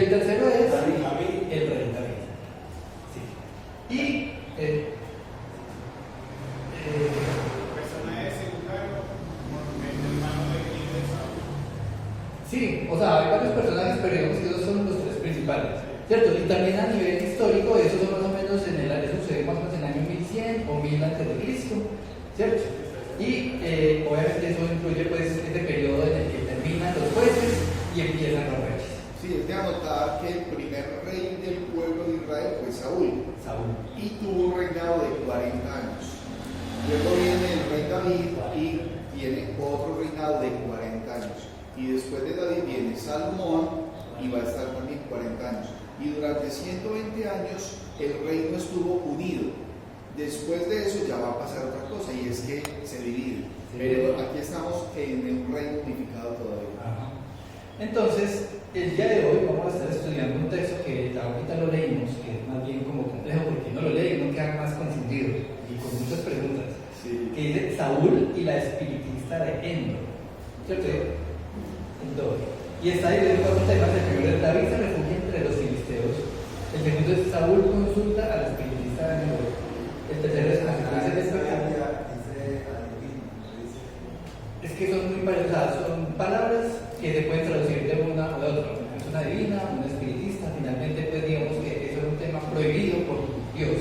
el tercero es David. el rey David. Sí. Y Personaje secundario, el hermano de Saúl. sí, o sea, hay varios personajes, pero digamos que esos son los tres principales, ¿cierto? Y también a nivel histórico, esos son más o menos eso sucede más o menos en el año 1100 o 1000 antes de Cristo, ¿cierto? Y obviamente eso incluye pues este periodo en el que terminan los jueces y empiezan los reyes. Sí, es de anotar que el primer rey del pueblo de Israel fue Saúl Saúl. y tuvo un reinado de 40 años. Luego viene el rey David y tiene otro reinado de 40 años. Y después de David viene Salomón y va a estar también 40 años. Y durante 120 años el reino estuvo unido. Después de eso ya va a pasar otra cosa y es que se divide. Pero aquí estamos en un reino unificado todavía. Ajá. Entonces, el día de hoy vamos a estar estudiando un texto que ahorita lo leímos, que es más bien como complejo porque no lo lee y no queda más confundido y con muchas preguntas. Sí. Que dice Saúl y la espiritista de Endor, ¿cierto? Endor. Y está dividido en cuatro temas. El primero es David se refugia entre los filisteos. El segundo es Saúl consulta a la espiritista de Endor. El tercero es consecuencias de esta. Es que son muy parecidas, son palabras que se pueden traducir de una o de otra. Es una divina, una espiritista. Finalmente, pues digamos que eso es un tema prohibido por Dios,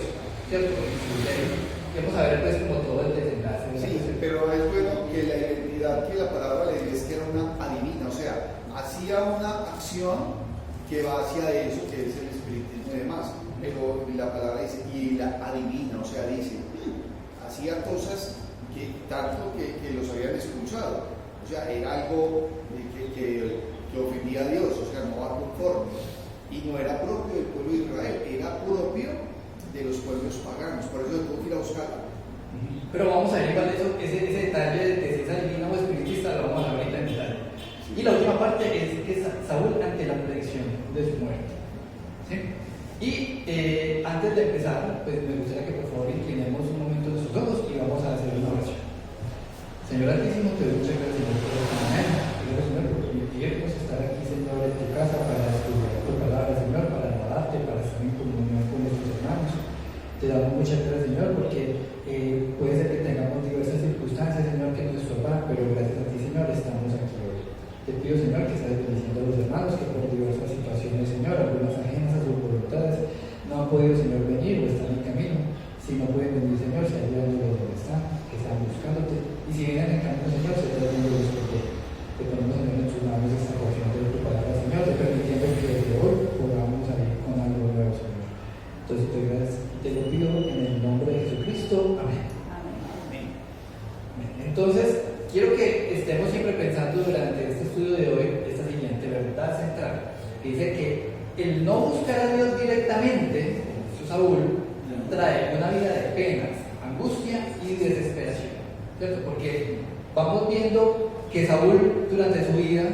¿cierto? Y vamos a ver pues como todo el desenlace. Sí, pero es bueno que la identidad que la palabra le dice es que era una adivina, o sea, hacía una acción que va hacia eso, que es el espiritismo y demás. Pero la palabra dice, y la adivina, o sea, dice, hacía cosas que tanto que los habían expulsado. O sea, era algo que ofendía a Dios, o sea, no va conforme. Y no era propio del pueblo de Israel, era propio de los pueblos paganos. Por eso tuvo que ir a buscarlo. Pero vamos a ver igual ese detalle de que si es adivina o espiritista lo vamos a ver ahorita en detalle. Y la última parte es que Saúl ante la predicción de su muerte. ¿Sí? Y antes de empezar, pues me gustaría que por favor inclinemos un momento nuestros ojos y vamos a hacer una oración. Señor Altísimo, te doy muchas gracias, Señor, por esta mañana. Gracias, Señor, por permitirnos estar aquí, Señor, en tu casa para estudiar tu palabra, Señor, para alabarte, para estar en comunión con nuestros hermanos. Te damos muchas gracias, Señor, porque puede ser que tengamos diversas circunstancias, Señor, que nos estorban, pero gracias a ti, Señor, estamos aquí hoy. Te pido, Señor, que estés bendiciendo a los hermanos que por diversas situaciones, Señor, algunas ajenas a sus voluntades, no han podido, Señor, venir o están en camino. Si no pueden venir, Señor, se ayudan donde están, que están buscándote. Y si vienen en camino, Señor, se tratan de los que te ponemos, Señor, en tus manos esta porción de tu palabra, Señor, te permitiendo que desde hoy podamos salir con algo nuevo, Señor. Entonces te gracias y te lo pido en el nombre de Jesucristo. Amén. Amén. Entonces, quiero que estemos siempre pensando durante este estudio de hoy esta siguiente verdad central, que dice que el no buscar a Dios directamente, su Saúl, trae una vida de penas, angustia y desesperación, ¿cierto? Porque vamos viendo que Saúl durante su vida,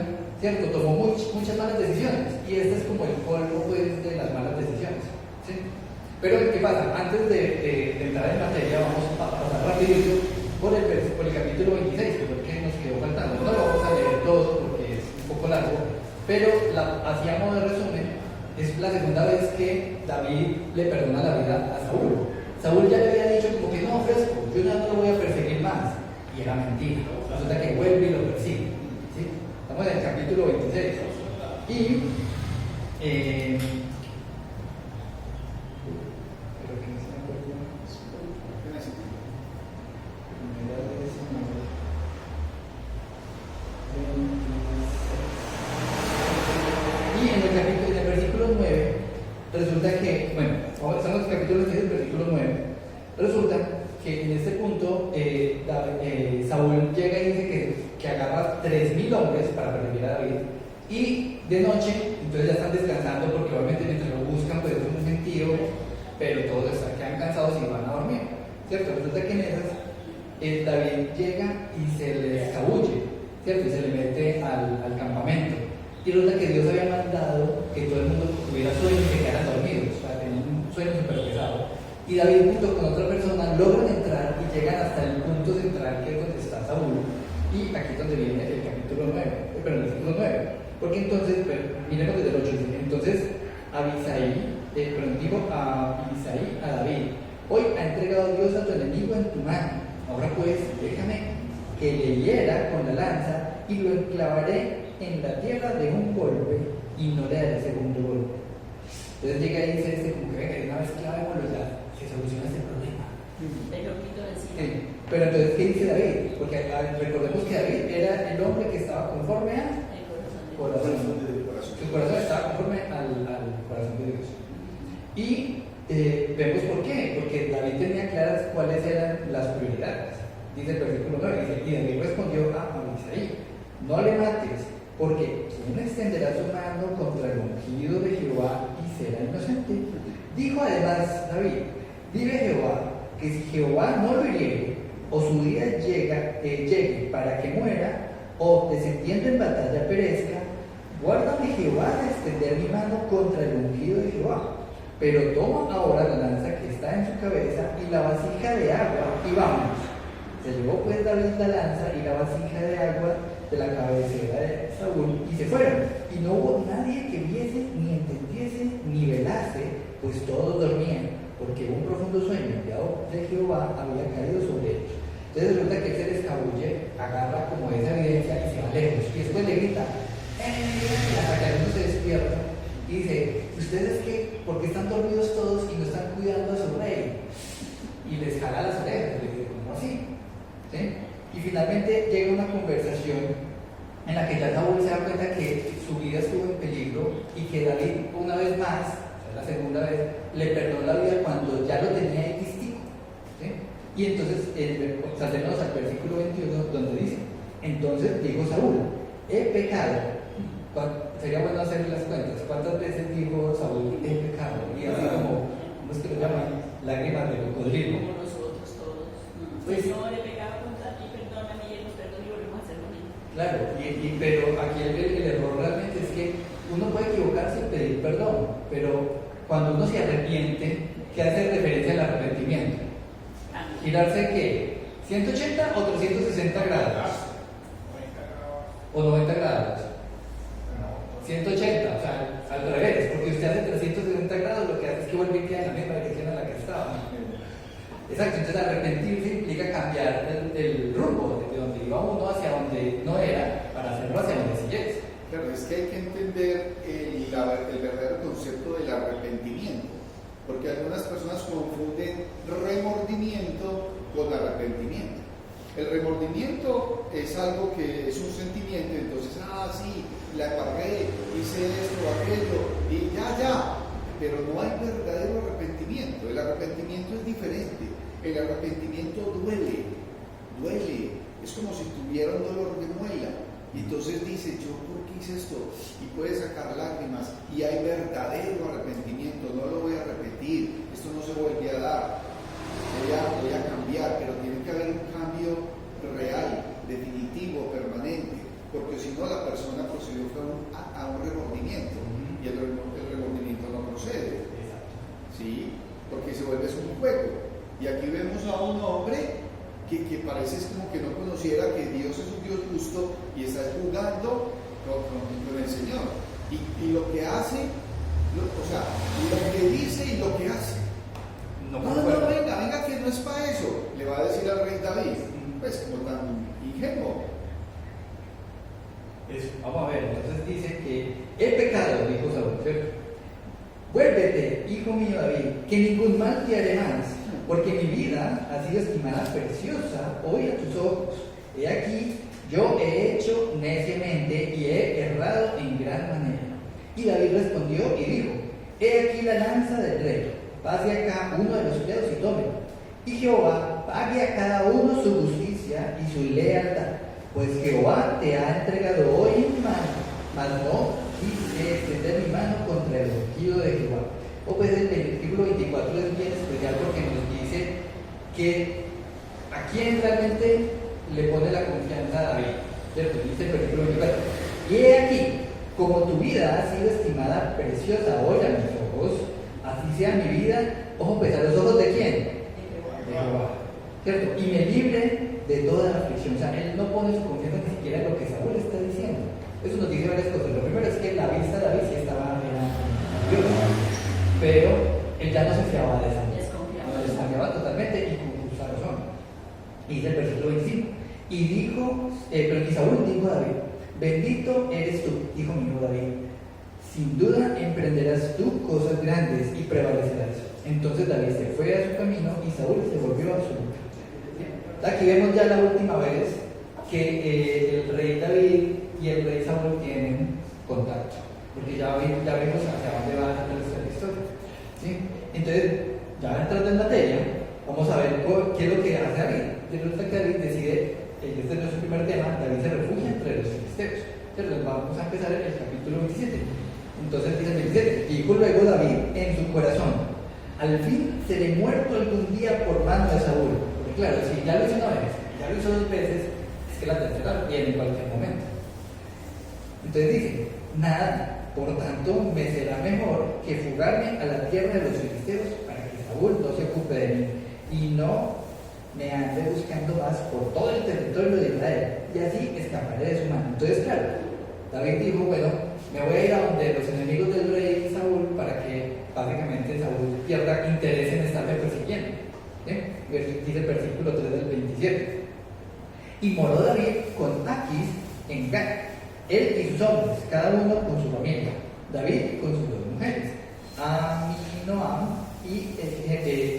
¿cierto?, tomó muchas malas decisiones y este es como el polvo pues, de las malas decisiones, ¿sí? Pero ¿qué pasa? Antes de entrar en materia vamos a pasar rapidito por el capítulo 26, que es lo que nos quedó faltando. No lo vamos a leer todo porque es un poco largo, pero así a modo de resumen, es la segunda vez que David le perdona la vida a Saúl. Saúl ya le había dicho como que no, fresco, yo ya no lo voy a perseguir más. Y era mentira. Resulta que vuelve y lo persigue. ¿Sí? Estamos en el capítulo 26. Y en el versículo 9 resulta que, bueno, estamos en el capítulo 6, el versículo 9. Resulta que en este punto Saúl llega y dice que agarra 3,000 hombres para perseguir a David. Y de noche, entonces ya están descansando porque obviamente mientras lo buscan pues es un sentido, pero todos quedan cansados y van a dormir, ¿cierto? Resulta que en esas David llega y se le escabulle, ¿cierto? Y se le mete al campamento. Y resulta que Dios había mandado que todo el mundo tuviera sueño y se quedaran dormidos, o sea, tenían un sueño súper pesado. Y David junto con otra persona logran entrar y llegan hasta el punto central que es donde está Saúl. Y aquí es donde viene el capítulo 9, pero el versículo 9. Porque entonces, miremos desde el 8, entonces a David: hoy ha entregado Dios a tu enemigo en tu mano. Ahora pues, déjame que le hiera con la lanza y lo enclavaré en la tierra de un golpe y no le daré segundo golpe. Entonces llega y dice como que venga, de una vez clavémoslo ya, se soluciona este problema. Sí. Pero entonces, ¿qué dice David? Porque recordemos que David era el hombre que estaba conforme al corazón. Su corazón estaba conforme al corazón de Dios. Y vemos por qué. Porque David tenía claras cuáles eran las prioridades. Dice el versículo 9, dice: y David respondió a Abisai: no le mates, porque ¿quién extenderá su mano contra el ungido de Jehová y será inocente? Dijo además David: vive Jehová, que si Jehová no lo hiriere, o su día llegue para que muera, o descendiendo en batalla perezca, guárdame Jehová de extender mi mano contra el ungido de Jehová. Pero toma ahora la lanza que está en su cabeza y la vasija de agua, y vámonos. Se llevó pues David la lanza y la vasija de agua de la cabecera de Saúl, y se fueron. Y no hubo nadie que viese, ni entendiese, ni velase, pues todos dormían, porque un profundo sueño enviado de Jehová había caído sobre ellos. Entonces resulta que él se les escabulle, agarra como esa evidencia y se va lejos. Y después le grita: hasta que alguno se despierta y dice: ¿ustedes qué? ¿Por qué están dormidos todos y no están cuidando a su rey? Y les jala las orejas, le dice: ¿cómo así? ¿Sí? Y finalmente llega una conversación en la que ya Saúl se da cuenta que su vida estuvo en peligro y que David, una vez más, la segunda vez, le perdonó la vida cuando ya lo tenía ahí listico. ¿Sí? Y entonces, saltemos al versículo 21, donde dice: entonces dijo Saúl: he pecado. Sería bueno hacer las cuentas. ¿Cuántas veces dijo Saúl: he pecado? Y así como, ¿cómo es que lo llaman? Lágrimas de cocodrilo. Como nosotros todos. Pues, no, he pecado contra ti, perdóname, y nos perdón y volvemos a hacer lo mismo. Claro, pero aquí el error realmente es que uno puede equivocarse y pedir perdón, pero cuando uno se arrepiente, ¿qué hace referencia al arrepentimiento? ¿Girarse qué? ¿180 o 360 grados? ¿O 90 grados? 180, o sea, al revés, porque usted hace 360 grados, lo que hace es que vuelve y queda en la misma dirección en la que estaba. Exacto, entonces arrepentirse implica cambiar el rumbo, de donde iba uno hacia donde no era, para hacerlo hacia donde sí es. Claro, es que hay que entender el verdadero concepto del arrepentimiento, porque algunas personas confunden remordimiento con arrepentimiento. El remordimiento es algo que es un sentimiento, entonces, sí, la embarré, hice esto, aquello, y ya, pero no hay verdadero arrepentimiento. El arrepentimiento es diferente, el arrepentimiento duele, es como si tuviera un dolor de muela, y entonces dice: yo por qué hice esto, y puede sacar lágrimas, y hay verdadero arrepentimiento. No lo voy a repetir, esto no se vuelve a dar, voy a cambiar, pero tiene que haber un cambio real, definitivo, permanente, porque si no la persona procedió a un remordimiento, y el remordimiento no procede, ¿sí? Porque se vuelve un juego. Y aquí vemos a un hombre que parece como que no conociera que Dios es un Dios justo y está jugando con el Señor. Y lo que hace, lo que dice y lo que hace. No, venga, que no es para eso, le va a decir al rey David, pues como tan ingenuo. Vamos a ver, entonces dice que he pecado, dijo Saúl, ¿cierto? Vuélvete, hijo mío David, que ningún mal te haré más, porque mi vida ha sido estimada preciosa hoy a tus ojos. He aquí, yo he hecho neciamente y he errado en gran manera. Y David respondió y dijo: he aquí la lanza del rey, pase acá uno de los criados y tómelo. Y Jehová pague a cada uno su justicia y su lealtad, pues Jehová te ha entregado hoy en mi mano, mas no quise extender mi mano contra el ungido de Jehová. Pues el versículo 24 es bien especial porque nos dice que a quién realmente le pone la confianza a David, ¿cierto? Dice el versículo 24: y he aquí, como tu vida ha sido estimada preciosa hoy a mis ojos, así sea mi vida, pues a los ojos de quién? De Jehová, ¿cierto? Y me libre de toda la aflicción. O sea, él no pone su confianza ni siquiera en lo que Saúl está diciendo. Eso nos dice varias cosas. Lo primero es que la vista de David sí estaba en Dios. pero él ya no se fiaba de Saúl. Desconfiaba. No, desconfiaba totalmente y con justa razón. Y dice el versículo 25. Y Saúl dijo a David: bendito eres tú, hijo mío David. Sin duda emprenderás tú cosas grandes y prevalecerás. Entonces David se fue a su camino y Saúl se volvió a su lugar. Aquí vemos ya la última vez que el rey David y el rey Saúl tienen contacto, porque ya vimos hacia dónde va la historia. ¿Sí? Entonces, ya entrando en materia, vamos a ver qué es lo que hace David. Resulta que David decide, este no es su primer tema, David se refugia entre los filisteos. Entonces, vamos a empezar en el capítulo 27. Entonces dice el 27, dijo luego David en su corazón: al fin seré muerto algún día por mano de Saúl. Porque claro, si ya lo hizo una vez, ya lo hizo dos veces, es que la tercera viene en cualquier momento. Entonces dice: nada, por tanto me será mejor que fugarme a la tierra de los filisteos para que Saúl no se ocupe de mí y no me ande buscando más por todo el territorio de Israel, y así escaparé de su mano. Entonces claro, David dijo: bueno, me voy a ir a donde los enemigos del rey Saúl para que básicamente Saúl pierda interés en estarme persiguiendo. Dice el versículo 3 del 27. Y moró David con Aquis en Gat, él y sus hombres, cada uno con su familia, David con sus dos mujeres, Aminoam y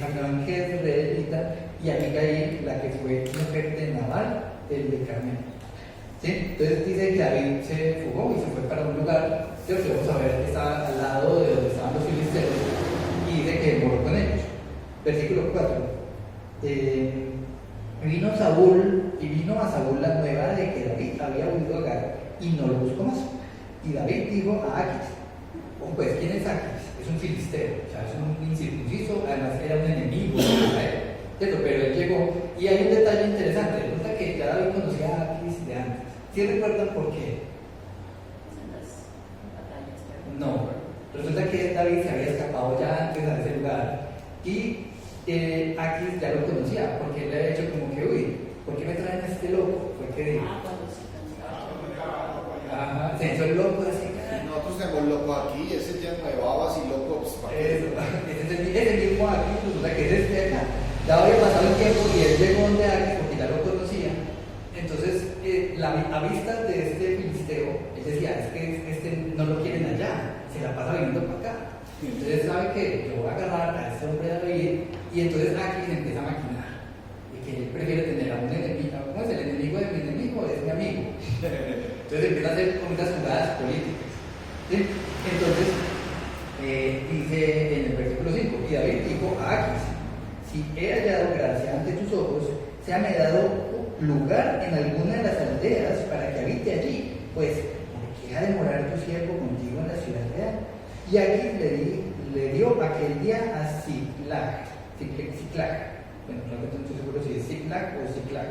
Aminoam jezreelita, y Abigail, la que fue mujer de Nabal, el de Carmel. ¿Sí? Entonces dice que David se fugó y se fue para un lugar que vamos a ver que está al lado de donde estaban los filisteos, y dice que moró con ellos. Versículo 4. Vino a Saúl la nueva de que David había huido a Gat y no lo buscó más. Y David dijo a Aquis: pues, ¿quién es Aquis? Es un filisteo, o sea, es un incircunciso, además era un enemigo de Israel. ¿Cierto? Pero él llegó, y hay un detalle interesante. Resulta que ya David conocía a Aquis de antes. ¿Sí recuerdan por qué? No. Resulta que David se había escapado ya antes a ese lugar. Y Aquis ya lo conocía, porque él le había hecho como que: uy, ¿por qué me traen a este loco? Fue que dijo. Ajá, se hizo el loco así. Nosotros tenemos loco aquí, ese lleno de babas y locos. Eso, ese es el mismo Aquis, resulta que es este de acá. Ya había pasado el tiempo y él llegó donde Aquis porque ya lo conocía. Entonces, a vista de este filisteo, él decía: es que este no lo quieren allá, se la pasa viniendo para acá. Entonces sabe que yo voy a agarrar a este hombre de David, y entonces Aquis empieza a maquinar. Y que él prefiere tener a un enemigo. ¿Cómo es? El enemigo de mi enemigo es mi amigo. Entonces empieza a hacer como unas jugadas políticas. ¿Sí? Entonces, dice en el versículo 5, y David dijo a Aquis: si he hallado gracia ante tus ojos, se me ha dado lugar en alguna de las aldeas para que habite allí, pues ¿por qué ha de morar tu siervo contigo en la ciudad real? Y Aquis le dio aquel día a Ziklag. Bueno, no estoy seguro si es Ziklag o Ziklag.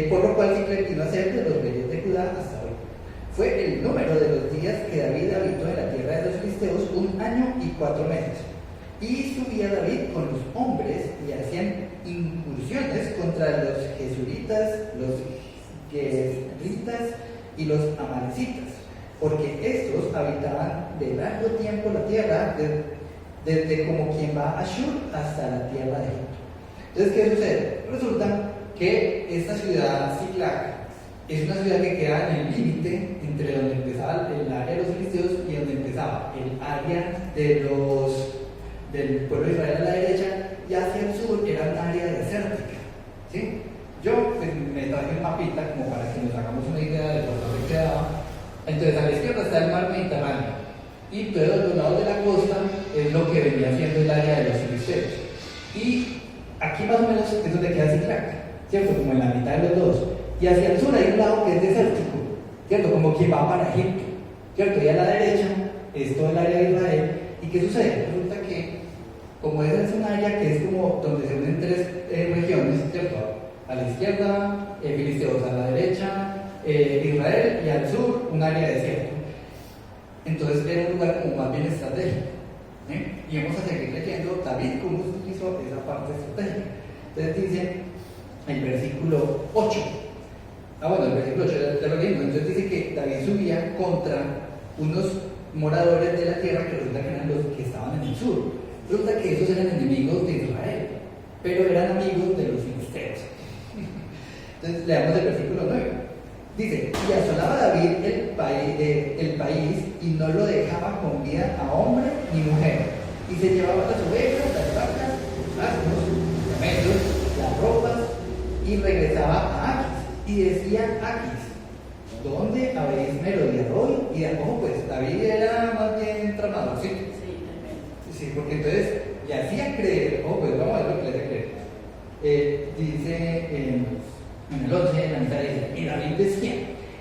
Por lo cual Ziklag vino a ser de los reyes de Judá hasta hoy. Fue el número de los días que David habitó en la tierra de los filisteos 1 año y 4 meses. Y subía David con los hombres y hacían incursiones contra los jesuritas, los gesritas y los amalecitas, porque estos habitaban de largo tiempo la tierra, desde como quien va a Ashur hasta la tierra de Egipto. Entonces, ¿qué sucede? Resulta que esta ciudad, Ziklag, es una ciudad que queda en el límite entre donde empezaba el área de los filisteos y donde empezaba el área del pueblo de Israel a la derecha, y hacia el sur era un área desértica. ¿Sí? Yo pues, me traje un mapita como para que nos hagamos una idea de por dónde quedaba. Entonces, a la izquierda está el mar Mediterráneo, y todos los lados de la costa es lo que venía siendo el área de los filisteos. Y aquí más o menos es donde queda Ziklag, ¿cierto? Como en la mitad de los dos. Y hacia el sur hay un lado que es desértico, ¿cierto? Como quien va para Egipto, ¿cierto? Y a la derecha es todo el área de Israel. ¿Y qué sucede? Resulta que, como esa es un área que es como donde se unen 3 regiones, ¿cierto? A la izquierda, filisteos, a la derecha, Israel, y al sur, un área desierto. Entonces era un lugar como más bien estratégico. Y vamos a seguir leyendo David cómo utilizó esa parte estratégica. Entonces dice el versículo 8. El versículo 8 ya lo leímos. Entonces dice que David subía contra unos moradores de la tierra que resulta que eran los que estaban en el sur. Resulta que esos eran enemigos de Israel, pero eran amigos de los filisteos. Entonces leamos el versículo 9. Dice, y asolaba David el país y no lo dejaba con vida a hombre ni mujer. Y se llevaba las ovejas, las vacas, los asnos, los camellos, las ropas, y regresaba a Aquis. Y decía Aquis, ¿dónde habéis merodeado hoy? Y de ojo, pues David era más bien tramador, ¿sí? Sí, porque entonces le hacía creer, ojo, pues vamos a ver lo que le hacía creer. Dice en el 11, en la mitad dice, y David decía,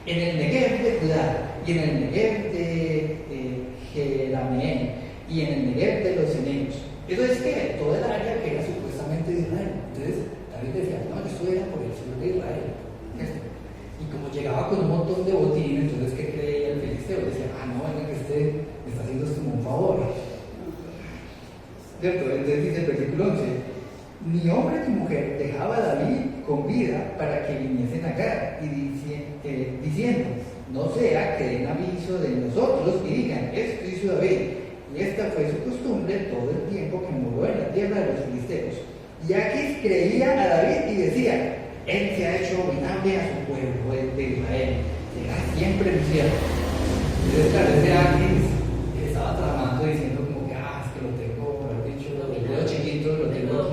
en el Negev de Judá, y en el Negev de Jerameel, y en el Negev de los enemigos. Eso es que toda el área que era supuestamente de Israel. Entonces David decía, no, esto era por el sur de Israel. ¿Cierto? Y como llegaba con un montón de botín, entonces ¿qué creía el filisteo? Decía, no, venga que este me está haciendo esto como un favor. ¿Cierto? Entonces dice el versículo 11, ni hombre ni mujer dejaba a David con vida para que viniesen acá, y diciendo, no sea que den aviso de nosotros y digan, esto hizo David. Y esta fue su costumbre todo el tiempo que moró en la tierra de los filisteos. Y Aquis creía a David y decía, él se ha hecho abominable a su pueblo de Israel, será siempre mi siervo. Entonces, claro, ese Aquis estaba tramando diciendo como que, es que lo tengo, por haber dicho, lo tengo chiquito, lo tengo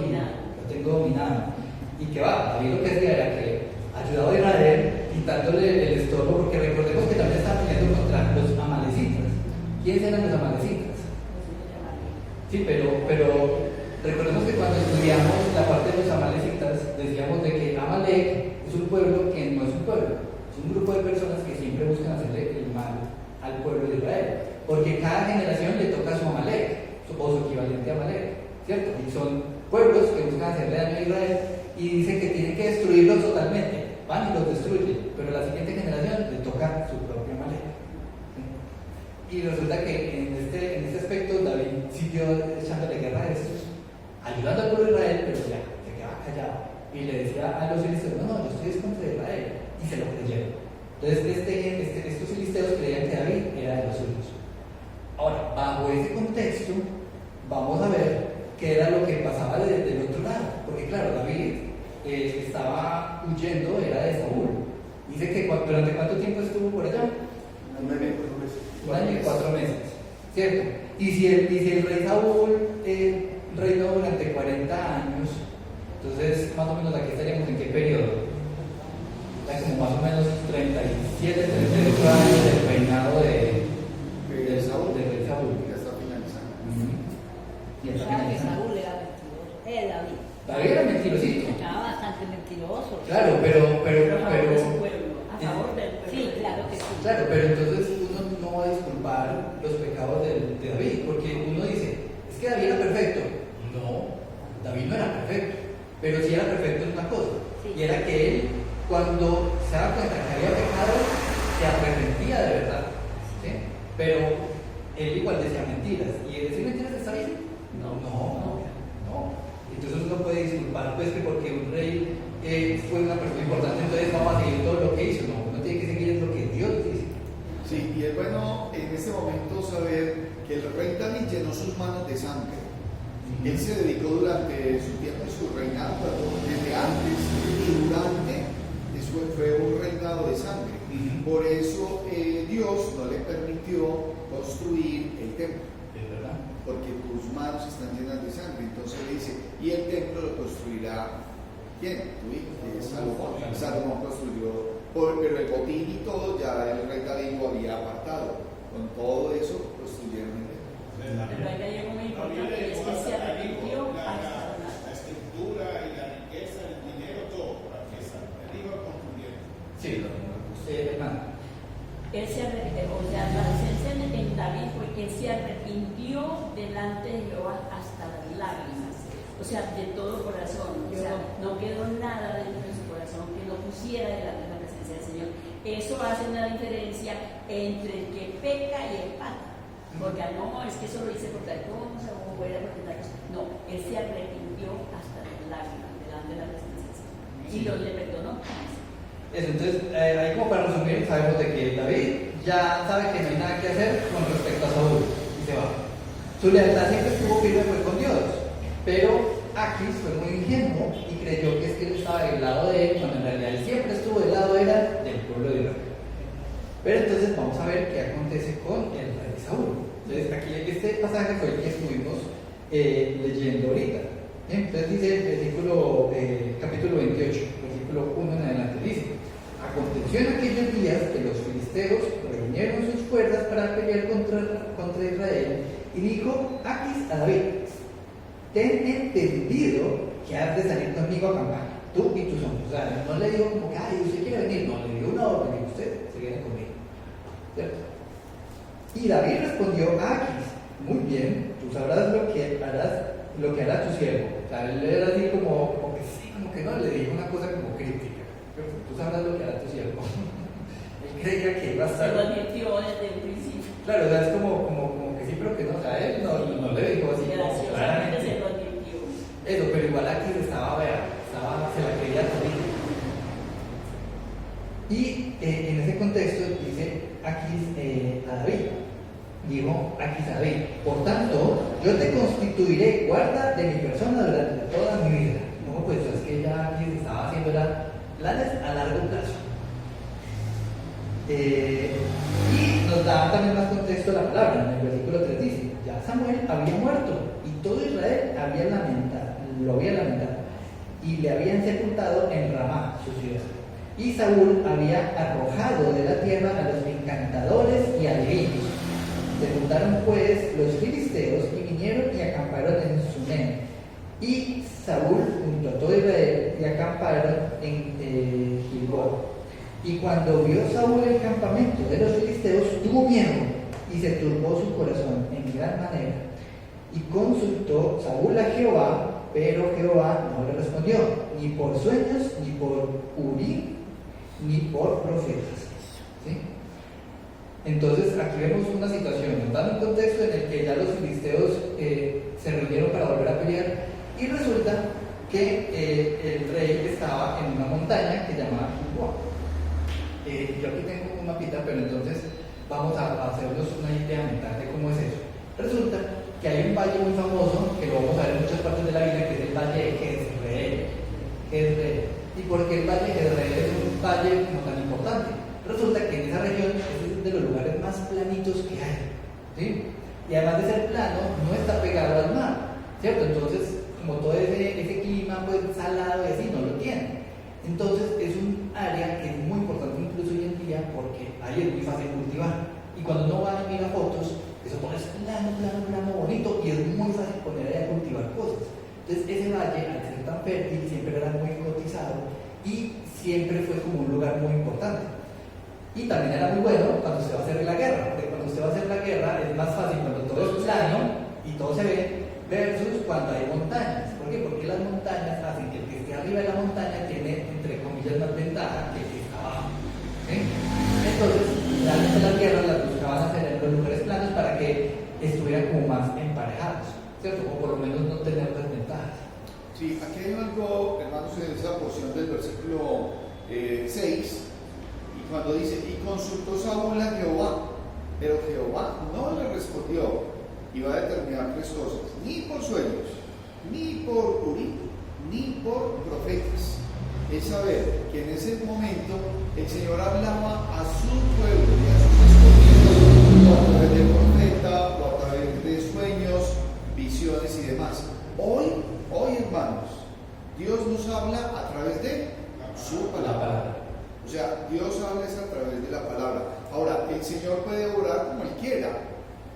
dominado. Y que David lo que hacía era que ayudaba a Israel quitándole el estorbo, porque recordemos que también estaba peleando contra los amalecitas. ¿Quiénes eran los amalecitas? Sí, pero recordemos que cuando estudiamos la parte de los amalecitas, decíamos de que Amalek es un pueblo que no es un pueblo, es un grupo de personas que siempre buscan hacerle el mal al pueblo de Israel, porque cada generación le toca a su Amalek, o su equivalente a Amalek, ¿cierto? Y son pueblos que buscan hacerle daño a Israel y dicen que tienen que destruirlos totalmente, van y los destruyen, pero a la siguiente generación le toca su propio Amalek. Y resulta que en este aspecto David siguió echándole guerra a estos, ayudando al pueblo de Israel, pero ya se quedaba callado. Y le decía a los filisteos, no, yo estoy contra Israel. Y se lo creyeron. Entonces estos filisteos creían que David era de los suyos. Ahora, bajo ese contexto, vamos a ver qué era lo que pasaba del otro lado. Porque claro, David estaba huyendo, era de Saúl. Dice que durante cuánto tiempo estuvo por allá. Un año y 4 meses, ¿cierto? Y si el rey Saúl reinó durante 40 años, entonces más o menos aquí estaríamos en qué periodo? Como más o menos 37, 38 años del reinado del rey Saúl. Ya está finalizando. Y está Claro que finalizando. Saúl era mentiroso. David. David era mentirosito. Estaba bastante mentiroso. Claro, pero a favor de su pueblo, a favor del pueblo. Sí, claro que sí. Claro, pero entonces uno no va a disculpar los pecados de David, porque uno dice, es que David era perfecto. No, David no era perfecto, pero sí era perfecto en una cosa, y era que él, cuando se daba cuenta que había pecado, se arrepentía de verdad, ¿sí? Pero él igual decía mentiras, y decir mentiras está bien. No. Entonces uno puede disculpar, pues, que porque un rey fue una persona importante, entonces vamos a seguir todo lo que hizo. No, uno tiene que seguir lo que Dios dice. Sí, y es bueno en este momento saber que el rey David llenó sus manos de sangre. Él se dedicó durante su tiempo, su reinado, desde antes y durante, eso fue un reinado de sangre. Por eso Dios no le permitió construir el templo. Es verdad. Porque tus manos están llenas de sangre. Entonces le dice, y el templo lo construirá, ¿quién? Tu hijo, que es Salomón. Salomón construyó, pero el botín y todo ya el rey David lo había apartado. Con todo eso construyeron el templo. Pero ahí hay algo muy importante, es que se arrepintió hasta la estructura y la riqueza, el dinero, todo, para que el iba construyendo. Sí, hermano. Él se arrepintió, o sea, la esencia en David fue que se arrepintió delante de Jehová hasta las lágrimas, o sea, de todo corazón, o sea, no quedó nada dentro de su corazón que no pusiera delante de la presencia del Señor. Eso hace una diferencia entre el que peca y el pata, porque no, es que eso lo hice por tal cosa, o fuera por tal cosa. No, él se arrepintió hasta las lágrimas delante de la presencia del Señor y Dios le perdonó. Eso, entonces, ahí como para resumir, sabemos de que David ya sabe que no hay nada que hacer con respecto a Saúl y se va. Su lealtad siempre estuvo firme fue con Dios, pero Aquis fue muy ingenuo y creyó que es que él estaba del lado de él, cuando en realidad él siempre estuvo del lado del pueblo de Israel. Pero entonces vamos a ver qué acontece con el rey Saúl. Entonces aquí este pasaje fue el que estuvimos leyendo ahorita. Entonces dice el versículo, capítulo 28, versículo 1 en adelante, dice: aconteció en aquellos días que los filisteos reunieron sus fuerzas para pelear contra Israel, y dijo Aquis a David: ten entendido que has de salir conmigo a acampar, tú y tus hombres. O sea, no le digo como que, ay, usted quiere venir, no, le dio una orden, y usted se viene conmigo, ¿cierto? Y David respondió a Aquis: muy bien, tú sabrás lo que hará tu siervo. O sea, él era así como que sí, como que no, le dijo una cosa como crítica, ¿cierto? Tú sabrás lo que hará tu siervo. Él creía que iba a estar... Se lo advirtió desde el principio. Claro, o sea, es como que sí, pero que no, o sea, él no le dijo así. Graciosamente se lo advirtió. Eso, pero igual aquí se la creía todita. Y en ese contexto dice Aquis a David, dijo Aquis a David: por tanto, yo te constituiré guarda de mi persona durante toda mi vida. No, pues es que ya Aquis estaba haciendo planes a largo plazo. Y nos da también más contexto la palabra. En el versículo 3 dice: ya Samuel había muerto y todo Israel lo había lamentado y le habían sepultado en Ramá, su ciudad. Y Saúl había arrojado de la tierra a los encantadores y adivinos. Se juntaron pues los filisteos y vinieron y acamparon en Sunem. Y Saúl junto a todo Israel y acamparon en Gilboa. Y cuando vio Saúl el campamento de los filisteos, tuvo miedo y se turbó su corazón en gran manera. Y consultó Saúl a Jehová, pero Jehová no le respondió, ni por sueños, ni por Urim, ni por profetas. ¿Sí? Entonces aquí vemos una situación, nos dan un contexto en el que ya los filisteos se reunieron para volver a pelear, y resulta que el rey estaba en una montaña que llamaba Gilboa. Yo aquí tengo un mapita, pero entonces vamos a hacernos una idea mental de cómo es eso. Resulta que hay un valle muy famoso, que lo vamos a ver en muchas partes de la Biblia, que es el valle de Jezreel. ¿Y por qué el valle de Jezreel es un valle como tan importante? Resulta que en esa región es de los lugares más planitos que hay, ¿sí? Y además de ser plano, no está pegado al mar, ¿cierto? Entonces, como todo ese clima pues salado y así, no lo tiene. Entonces es un área que es muy importante incluso hoy en día, porque ahí es muy fácil cultivar. Y cuando uno va y mira fotos, eso todo es plano, bonito, y es muy fácil poner ahí a cultivar cosas. Entonces ese valle, al ser tan fértil, siempre era muy cotizado y siempre fue como un lugar muy importante. Y también era muy bueno cuando se va a hacer la guerra, porque cuando usted va a hacer la guerra es más fácil cuando todo es plano y todo se ve, versus cuando hay montañas. ¿Por qué? Porque las montañas hacen que el que esté arriba de la montaña tiene, entre comillas, más ventaja que el que está abajo. ¿Sí? Entonces, realmente las guerras las buscaban hacer en los lugares planos para que estuvieran como más emparejados, ¿cierto? O por lo menos no tener desventajas. Sí, aquí hay algo, hermanos, en esa porción del versículo 6, y cuando dice: y consultó Saúl a Jehová, pero Jehová no le respondió. Y va a determinar tres cosas: ni por sueños, ni por Urim, ni por profetas. Es saber que en ese momento el Señor hablaba a su pueblo y a sus escogidos, o a través del profeta, o a través de sueños, visiones y demás. Hoy, hermanos, Dios nos habla a través de su palabra. O sea, Dios habla es a través de la palabra. Ahora, el Señor puede orar como Él quiera,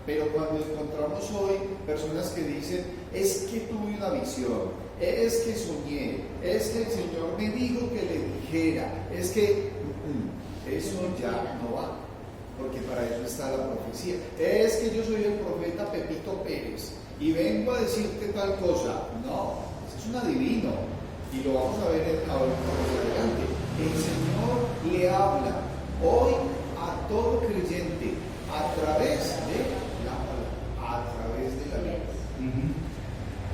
pero cuando encontramos hoy personas que dicen: es que tuve una visión, es que soñé, es que el Señor me dijo que le dijera, es que eso ya no va, porque para eso está la profecía. Es que yo soy el profeta Pepito Pérez y vengo a decirte tal cosa. No, ese es un adivino, y lo vamos a ver ahora más adelante. El Señor le habla hoy a todo creyente a través de la Biblia.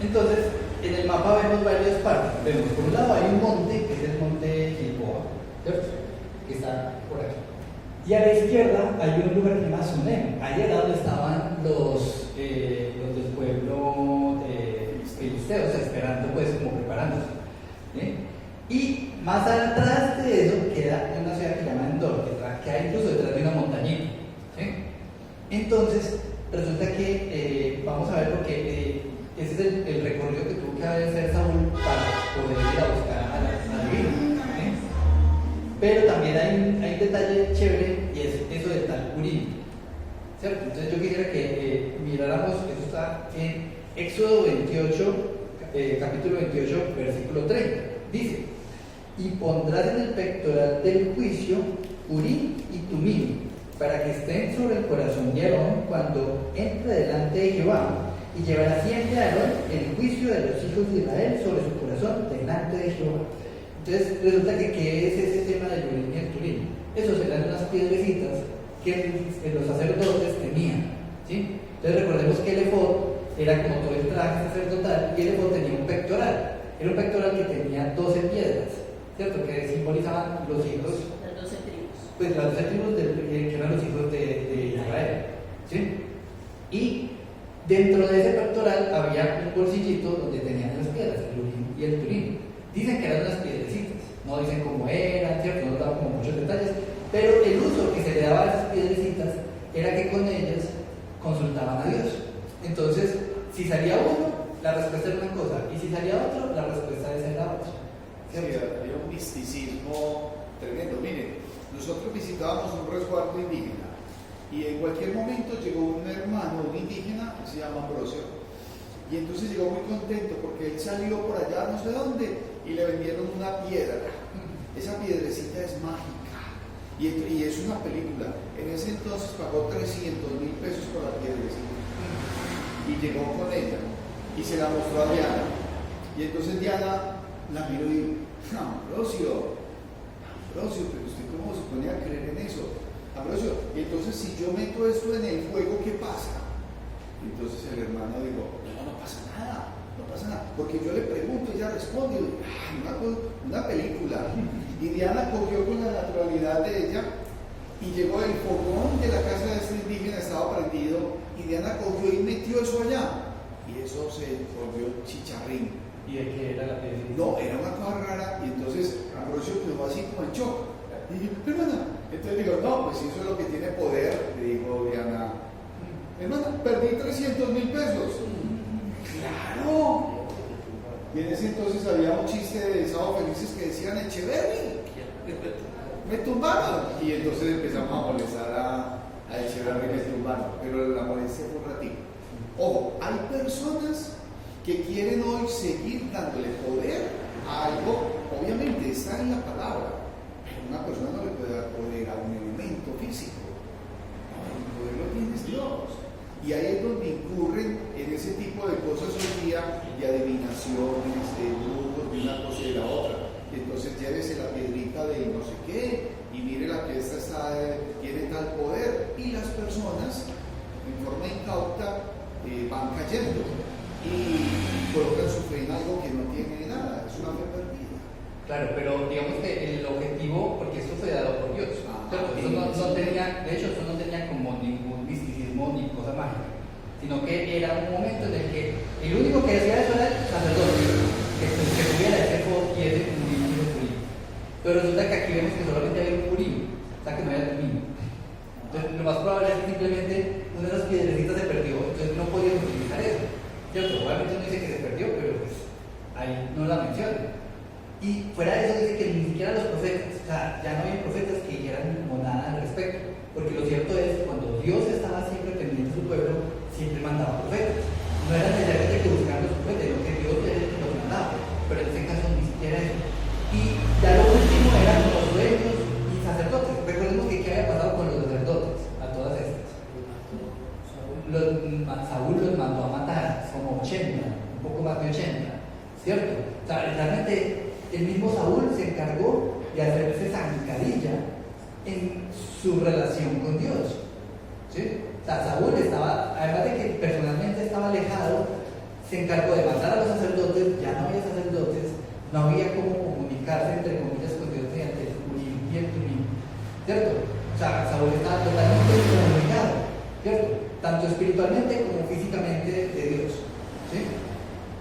Entonces, en el mapa vemos varias partes. Vemos, por un lado hay un monte, que es el monte Gilboa, ¿cierto? Que está por aquí. Y a la izquierda hay un lugar que se llama Sunem. Ahí al lado estaban los del pueblo filisteos, esperando, pues, como preparándose. ¿Sí? Y más atrás de eso queda una ciudad que se llama Endor, que queda incluso detrás de una montañita. ¿Sí? Entonces, resulta que vamos a ver porque ese es el recorrido que tuvo que hacer Saúl para poder ir a buscar a la divina. ¿Sí? Pero también hay un detalle chévere y es eso del tal Urim. ¿Cierto? Entonces yo quisiera que miráramos, eso está en Éxodo 28, capítulo 28, versículo 30. Dice: y pondrás en el pectoral del juicio Urim y Tumim, para que estén sobre el corazón de Aarón cuando entre delante de Jehová, y llevará siempre a Aarón el juicio de los hijos de Israel sobre su corazón delante de Jehová. Entonces resulta que ¿qué es ese tema del Urim y el Tumim? Esos eran unas piedrecitas que los sacerdotes tenían, ¿sí? Entonces recordemos que el efod era como todo el traje sacerdotal, y el efod tenía un pectoral. Era un pectoral que tenía 12 piedras, ¿cierto? Que simbolizaban los hijos, Las 12 tribus. pues las 12 tribus que eran los hijos de Israel, ¿sí? Y dentro de ese pectoral había un bolsillito donde tenían las piedras, el Urim y el Tumim. Dicen que eran unas piedrecitas, no dicen cómo eran, ¿cierto? No daban como muchos detalles, pero el uso que se le daba a esas piedrecitas era que con ellas consultaban a Dios. Entonces, si salía uno, la respuesta era una cosa, y si salía otro, la respuesta era otra. Sí, había un misticismo tremendo. Miren, nosotros visitábamos un resguardo indígena y en cualquier momento llegó un hermano, un indígena, que se llama Ambrosio, y entonces llegó muy contento porque él salió por allá no sé dónde y le vendieron una piedra. Esa piedrecita es mágica y es una película. En ese entonces pagó 300.000 pesos por la piedrecita y llegó con ella y se la mostró a Diana. Y entonces Diana la miró y dijo: Ambrosio, pero usted cómo se pone a creer en eso, Ambrosio, y entonces si yo meto esto en el fuego, ¿qué pasa? Y entonces el hermano dijo: no pasa nada, porque yo le pregunto, ella responde, una película. Y Diana cogió con la naturalidad de ella y llegó el fogón de la casa de este indígena, estaba prendido, y Diana cogió y metió eso allá, y eso se volvió chicharrín. ¿Y de qué era la piedrecita? No, era una cosa rara, y entonces Ambrosio quedó así como en shock. Y dije: hermana, entonces digo: no, pues si eso es lo que tiene poder, le dijo Diana, hermana, perdí 300.000 pesos. ¡Claro! Y en ese entonces había un chiste de Sábado Felices que decían: Echeverri, me tumbaron. Y entonces empezamos a molestar a Echeverri, me tumbaron. Pero la molestia fue un ratito. Ojo, hay personas que quieren hoy seguir dándole poder a algo. Obviamente está en la palabra, pero una persona no le puede dar poder a un elemento físico. No, el poder lo tiene Dios. Y ahí es donde incurren en ese tipo de cosas hoy día, de adivinaciones, de brujos, de una cosa y de la otra. Y entonces llévese la piedrita de no sé qué, y mire la que esta tiene tal poder, y las personas, en forma incauta, van cayendo y colocan su fe en algo que no tiene nada, es una fe perdida. Claro, pero digamos que el objetivo, porque esto fue dado por Dios, ¿cierto? Eso no tenía, de hecho, eso no tenía como ningún misticismo ni cosa mágica, sino que era un momento en el que el único que hacía eso era el sacerdote, que tuviera ese efod y ese Urim y ese Tumim. Pero resulta que aquí vemos que solamente había un Urim, o sea que no había Tumim. Entonces, lo más probable es que simplemente una de las piedrecitas se perdió, entonces no podíamos utilizar eso. ¿Cierto? Obviamente no dice que se perdió, pero pues ahí no la menciona. Y fuera de eso dice que ni siquiera los profetas, o sea, ya no había profetas que dijeran como nada al respecto, porque lo cierto es que cuando Dios estaba siempre pendiente de su pueblo, siempre mandaba profetas. No era necesariamente que buscaran los profetas, sino que Dios era el que los mandaba, pero en este caso ni siquiera eso. Y ya lo último eran los dueños y sacerdotes. Recordemos que qué había pasado con los sacerdotes, a todas estas. Saúl los mandó a matar, como 80, un poco más de 80, ¿cierto? O sea, realmente el mismo Saúl se encargó de hacerse zancadilla en su relación con Dios, ¿sí? O sea, Saúl estaba, además de que personalmente estaba alejado, se encargó de matar a los sacerdotes, ya no había sacerdotes, no había cómo comunicarse entre comillas con Dios mediante el Urim y el Tumim, ¿cierto? O sea, Saúl estaba totalmente desconectado, ¿cierto? Tanto espiritualmente como físicamente de Dios, ¿sí?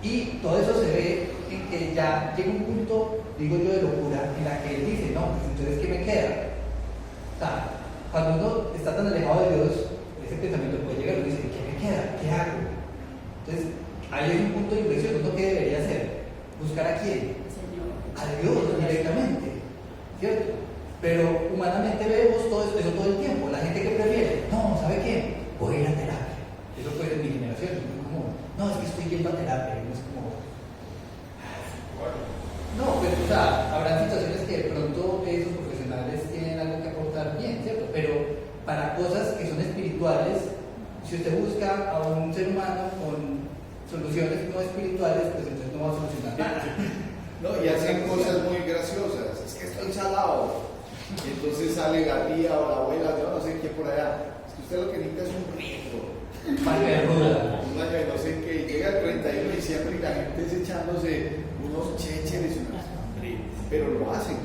Y todo eso se ve en que ya llega un punto, digo yo, de locura, en la que él dice, no, pues entonces, ¿qué me queda? O sea, cuando uno está tan alejado de Dios, ese pensamiento puede llegar y dice, ¿qué me queda? ¿Qué hago? Entonces, ahí hay un punto de inflexión. ¿Uno qué debería hacer? ¿Buscar a quién? Señor. A Dios directamente, ¿cierto? Pero humanamente vemos todo eso todo el tiempo. La gente que prefiere, no, ¿sabe qué? Voy a ir a terapia. Eso fue de mi generación. Es como, no, es que estoy yendo a terapia. Y uno es como, no, pues, o sea, habrá situaciones que de pronto esos profesionales tienen algo que aportar bien, ¿cierto? Pero para cosas que son espirituales, si usted busca a un ser humano con soluciones no espirituales, pues entonces no va a solucionar nada. No, y hacen cosas muy graciosas. Es que estoy salado. Y entonces sale la tía o la abuela, yo no sé qué por allá. Es que usted lo que necesita es un rico. Para que ruda. Un año de no sé qué. Llega el 31 de diciembre y la gente es echándose unos chécheres y unas. Pero lo hacen.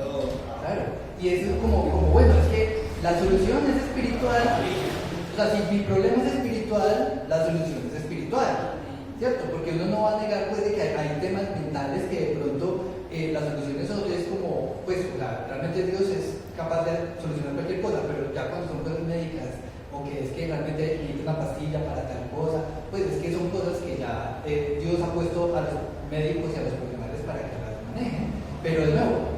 Claro. Y eso es como bueno, es que la solución es espiritual. O sea, si mi problema es espiritual, la solución es espiritual. ¿Cierto? Porque uno no va a negar pues de que hay temas mentales que de pronto la solución es como, pues, o sea, realmente Dios es capaz de solucionar cualquier cosa, pero ya cuando son cosas médicas, o que es que realmente necesita una pastilla para tal cosa, pues es que son cosas que ya Dios ha puesto a los médicos y a los profesionales para que las manejen. Pero de nuevo,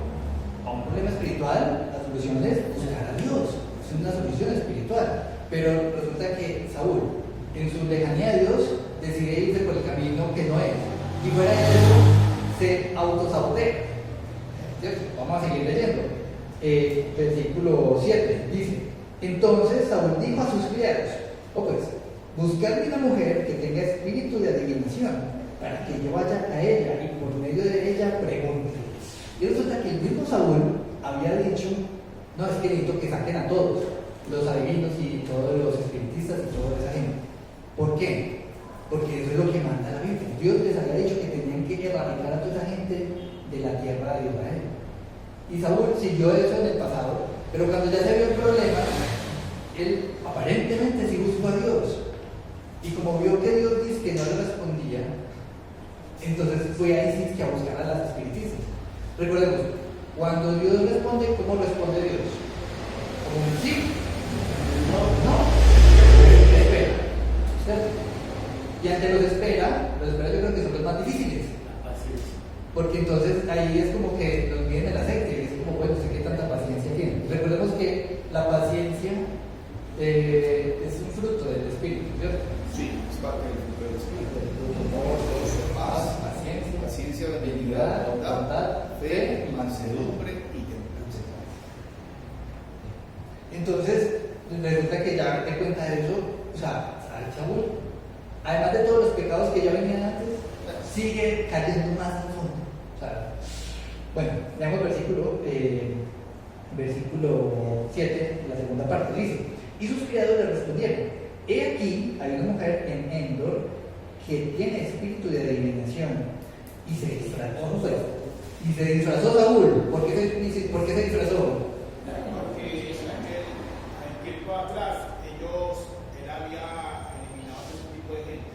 a un problema espiritual, la solución es buscar a Dios, es una solución espiritual. Pero resulta que Saúl, en su lejanía de Dios, decide irse por el camino que no es. Y fuera de eso, se autosabotea. ¿Cierto? Vamos a seguir leyendo. Versículo 7 dice: entonces Saúl dijo a sus criados: pues, buscadme una mujer que tenga espíritu de adivinación, para que yo vaya a ella y por medio de ella pregunte. Y resulta que el mismo Saúl había dicho: no, es que necesito que saquen a todos, los adivinos y todos los espiritistas y toda esa gente. ¿Por qué? Porque eso es lo que manda la Biblia. Dios les había dicho que tenían que erradicar a toda esa gente de la tierra de Israel. Y Saúl siguió eso en el pasado, pero cuando ya se vio el problema, él aparentemente sí buscó a Dios. Y como vio que Dios dice que no le respondía, entonces fue ahí sí que a buscar a las espiritistas. Recordemos, cuando Dios responde, ¿cómo responde Dios? ¿Como un sí? No. Espera. ¿Cierto? Y ante los espera yo creo que son los más difíciles. Porque entonces ahí es como que nos miden el aceite y es como, bueno, sé qué tanta paciencia tienen. Recordemos que la paciencia es un fruto del Espíritu, ¿cierto? Sí, es parte del fruto del Espíritu. Amor, gozo, paz, paciencia, benignidad, bondad, fe, mansedumbre y templanza. Entonces, resulta que ya te cuenta de eso, o sea, Saúl, además de todos los pecados que ya venían antes, sigue cayendo más al fondo. O sea, bueno, leamos versículo 7, la segunda parte, dice: y sus criados le respondieron: he aquí, hay una mujer en Endor que tiene espíritu de adivinación, y se disfrazó Saúl. ¿Por qué se disfrazó? Porque en tiempo atrás él había eliminado ese tipo de gente.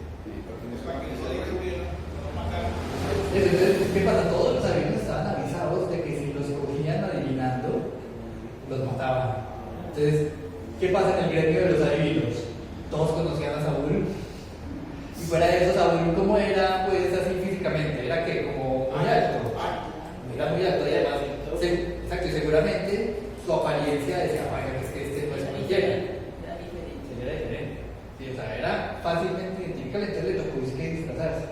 Para que no se destruyeran, no mataran. Entonces, ¿qué pasa? Todos los adivinos estaban avisados de que si los cogían adivinando, los mataban. Entonces, ¿qué pasa en el gremio de los adivinos? Todos conocían a Saúl. Y fuera de eso, Saúl, ¿cómo era? Pues así físicamente, era que como muy alto. Era muy alto y además, exacto, y seguramente su apariencia decía: vaya, es que este no es cualquiera. Era diferente. Sí, o sea, era fácilmente identificable, entonces le tocó disfrazarse.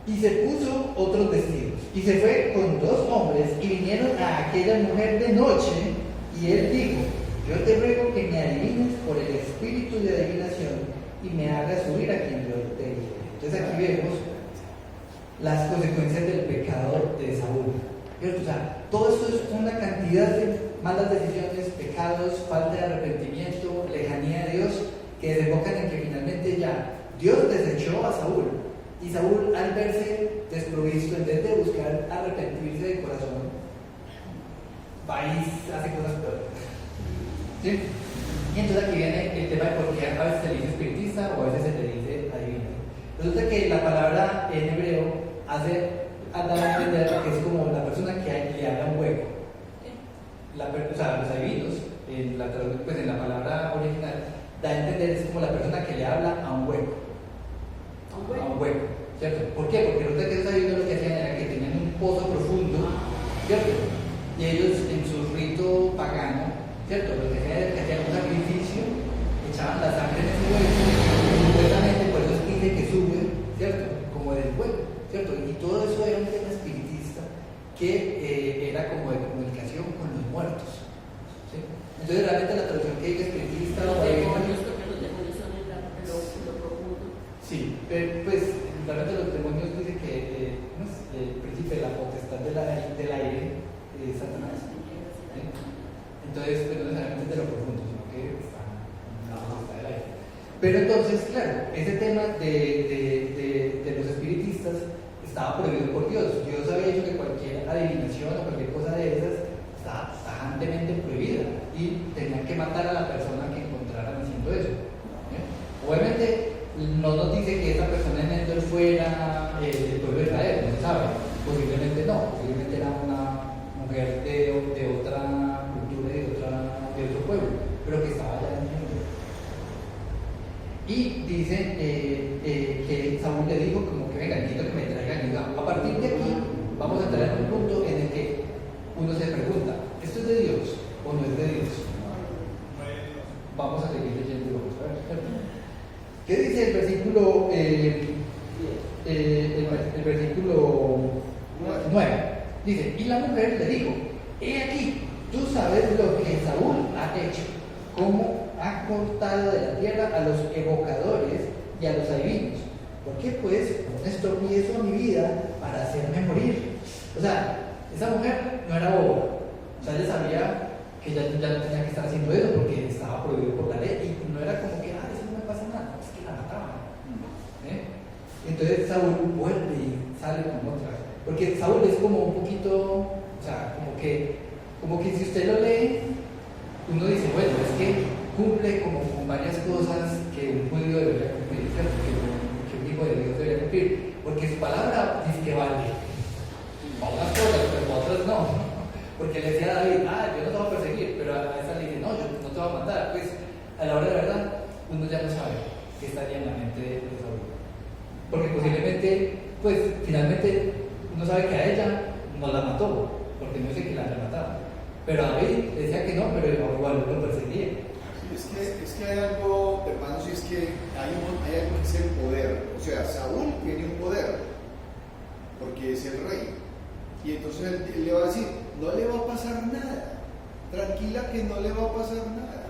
Y se puso otros vestidos, y se fue con 2 hombres, y vinieron a aquella mujer de noche, y él dijo: yo te ruego que me adivines por el espíritu de adivinación, y me hagas subir a quien yo te dije. Entonces aquí vemos las consecuencias del pecado de Saúl. O sea, todo esto es una cantidad de malas decisiones, pecados, falta de arrepentimiento, lejanía de Dios, que desembocan en que finalmente ya Dios desechó a Saúl. Y Saúl, al verse desprovisto, en vez de buscar arrepentirse de corazón, va y hace cosas peores. ¿sí? Y entonces aquí viene el tema de por qué a veces se le dice espiritista o a veces se le dice adivino. Resulta que la palabra en hebreo ha dado a entender que es como la persona que le habla un hueco. O sea, los adivinos, pues en la palabra original, da a entender es como la persona que le habla a un hueco. A un hueco, ¿cierto? ¿Por qué? Porque resulta que esos adivinos lo que hacían era que tenían un pozo profundo, ¿cierto? Y ellos en su rito pagano, ¿cierto? Lo que hacían era que hacían un sacrificio, echaban la sangre en ese hueco, y supuestamente por eso es que dice que sube, ¿cierto? Como del hueco, ¿cierto? Y todo eso era un tema espiritista que era como de comunicación con los muertos, ¿sí? Entonces realmente la traducción que dice espiritista Los o demonios, porque los demonios son lo profundo. sí, pero pues realmente los demonios dicen que el príncipe de la potestad del aire es Satanás. ¿Sí? Entonces, pues, no necesariamente de lo profundo, sino que está en la potestad del aire. Pero entonces, claro, ese tema de los espiritistas estaba prohibido por Dios. Dios había dicho que cualquier adivinación o cualquier cosa de esas estaba tajantemente prohibida y tenían que matar a la persona que encontraran haciendo eso. ¿Sí? Obviamente, no nos dice que esa persona en Endor fuera del pueblo de Israel, no se sabe. Posiblemente no, posiblemente era una mujer de otra cultura y de otro pueblo, pero que estaba allá en el mundo. Y dice que Saúl le dijo como que venga, necesito que me traigan ayuda. A partir de aquí vamos a entrar en un punto en el que uno se pregunta, ¿esto es de Dios o no es de Dios? Vamos a seguir leyendo y vamos a ver. ¿Qué dice el versículo, el versículo 9? Dice, y la mujer le dijo, he aquí, tú sabes lo que Saúl ha hecho, cómo ha cortado de la tierra a los evocadores y a los adivinos. ¿Por qué pues pones tropiezo a mi vida para hacerme morir? O sea, esa mujer no era boba. O sea, ella sabía que ya no tenía que estar haciendo eso porque estaba prohibido por la ley y no era como que, eso no me pasa nada, es que la mataban. Entonces Saúl vuelve y sale con otra. Porque Saúl es como un poquito, o sea, como que si usted lo lee, uno dice, bueno, es que cumple como con varias cosas que un judío debería cumplir, ¿cierto? Que un hijo de Dios debería cumplir, porque su palabra dice que vale. Para unas cosas, pero para otras no. Porque le decía a David, yo no te voy a perseguir, pero a esa le dice, no, yo no te voy a matar. Pues a la hora de la verdad, uno ya no sabe qué estaría en la mente de Saúl. Porque posiblemente, pues finalmente, uno sabe que a ella no la mató, porque no dice que la haya matado. Pero a David le decía que no, pero igual lo perseguía. Es que hay algo, hermanos, y es que hay algo que es el poder. O sea, Saúl tiene un poder, porque es el rey. Y entonces él le va a decir, no le va a pasar nada. Tranquila que no le va a pasar nada.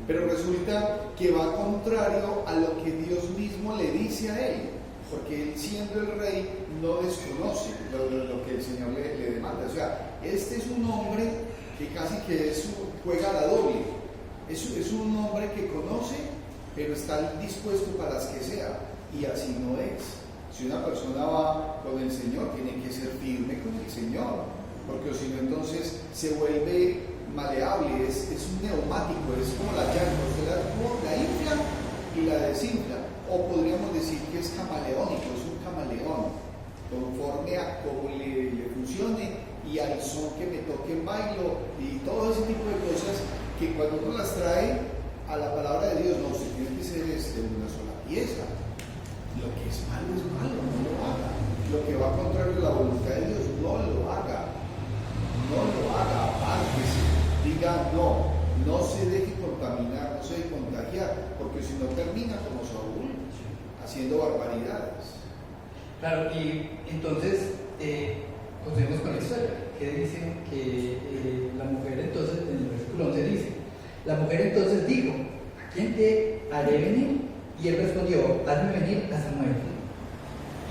Pero resulta que va contrario a lo que Dios mismo le dice a él. Porque él, siendo el rey, no desconoce lo que el Señor le demanda. O sea, este es un hombre que casi que juega a la doble. Es un hombre que conoce, pero está dispuesto para las que sea. Y así no es. Si una persona va con el Señor, tiene que ser firme con el Señor. Porque si no, entonces se vuelve maleable. Es un neumático, es como la llanta. Usted la infla y la desinfla. O podríamos decir que es camaleónico, es un camaleón, conforme a cómo le funcione y al son que me toque en bailo y todo ese tipo de cosas que cuando uno las trae a la palabra de Dios, no, se tiene que ser una sola pieza. Lo que es malo, no lo haga. Lo que va contrario a la voluntad de Dios, no lo haga. No lo haga, apártese. Diga no se deje contaminar, no se deje contagiar, porque si no termina como Saúl, haciendo barbaridades. Claro, y entonces continuemos con la historia, que dice que la mujer entonces, en el versículo 11 dice, la mujer entonces dijo, ¿a quién te haré venir? Y él respondió, hazme venir a Samuel.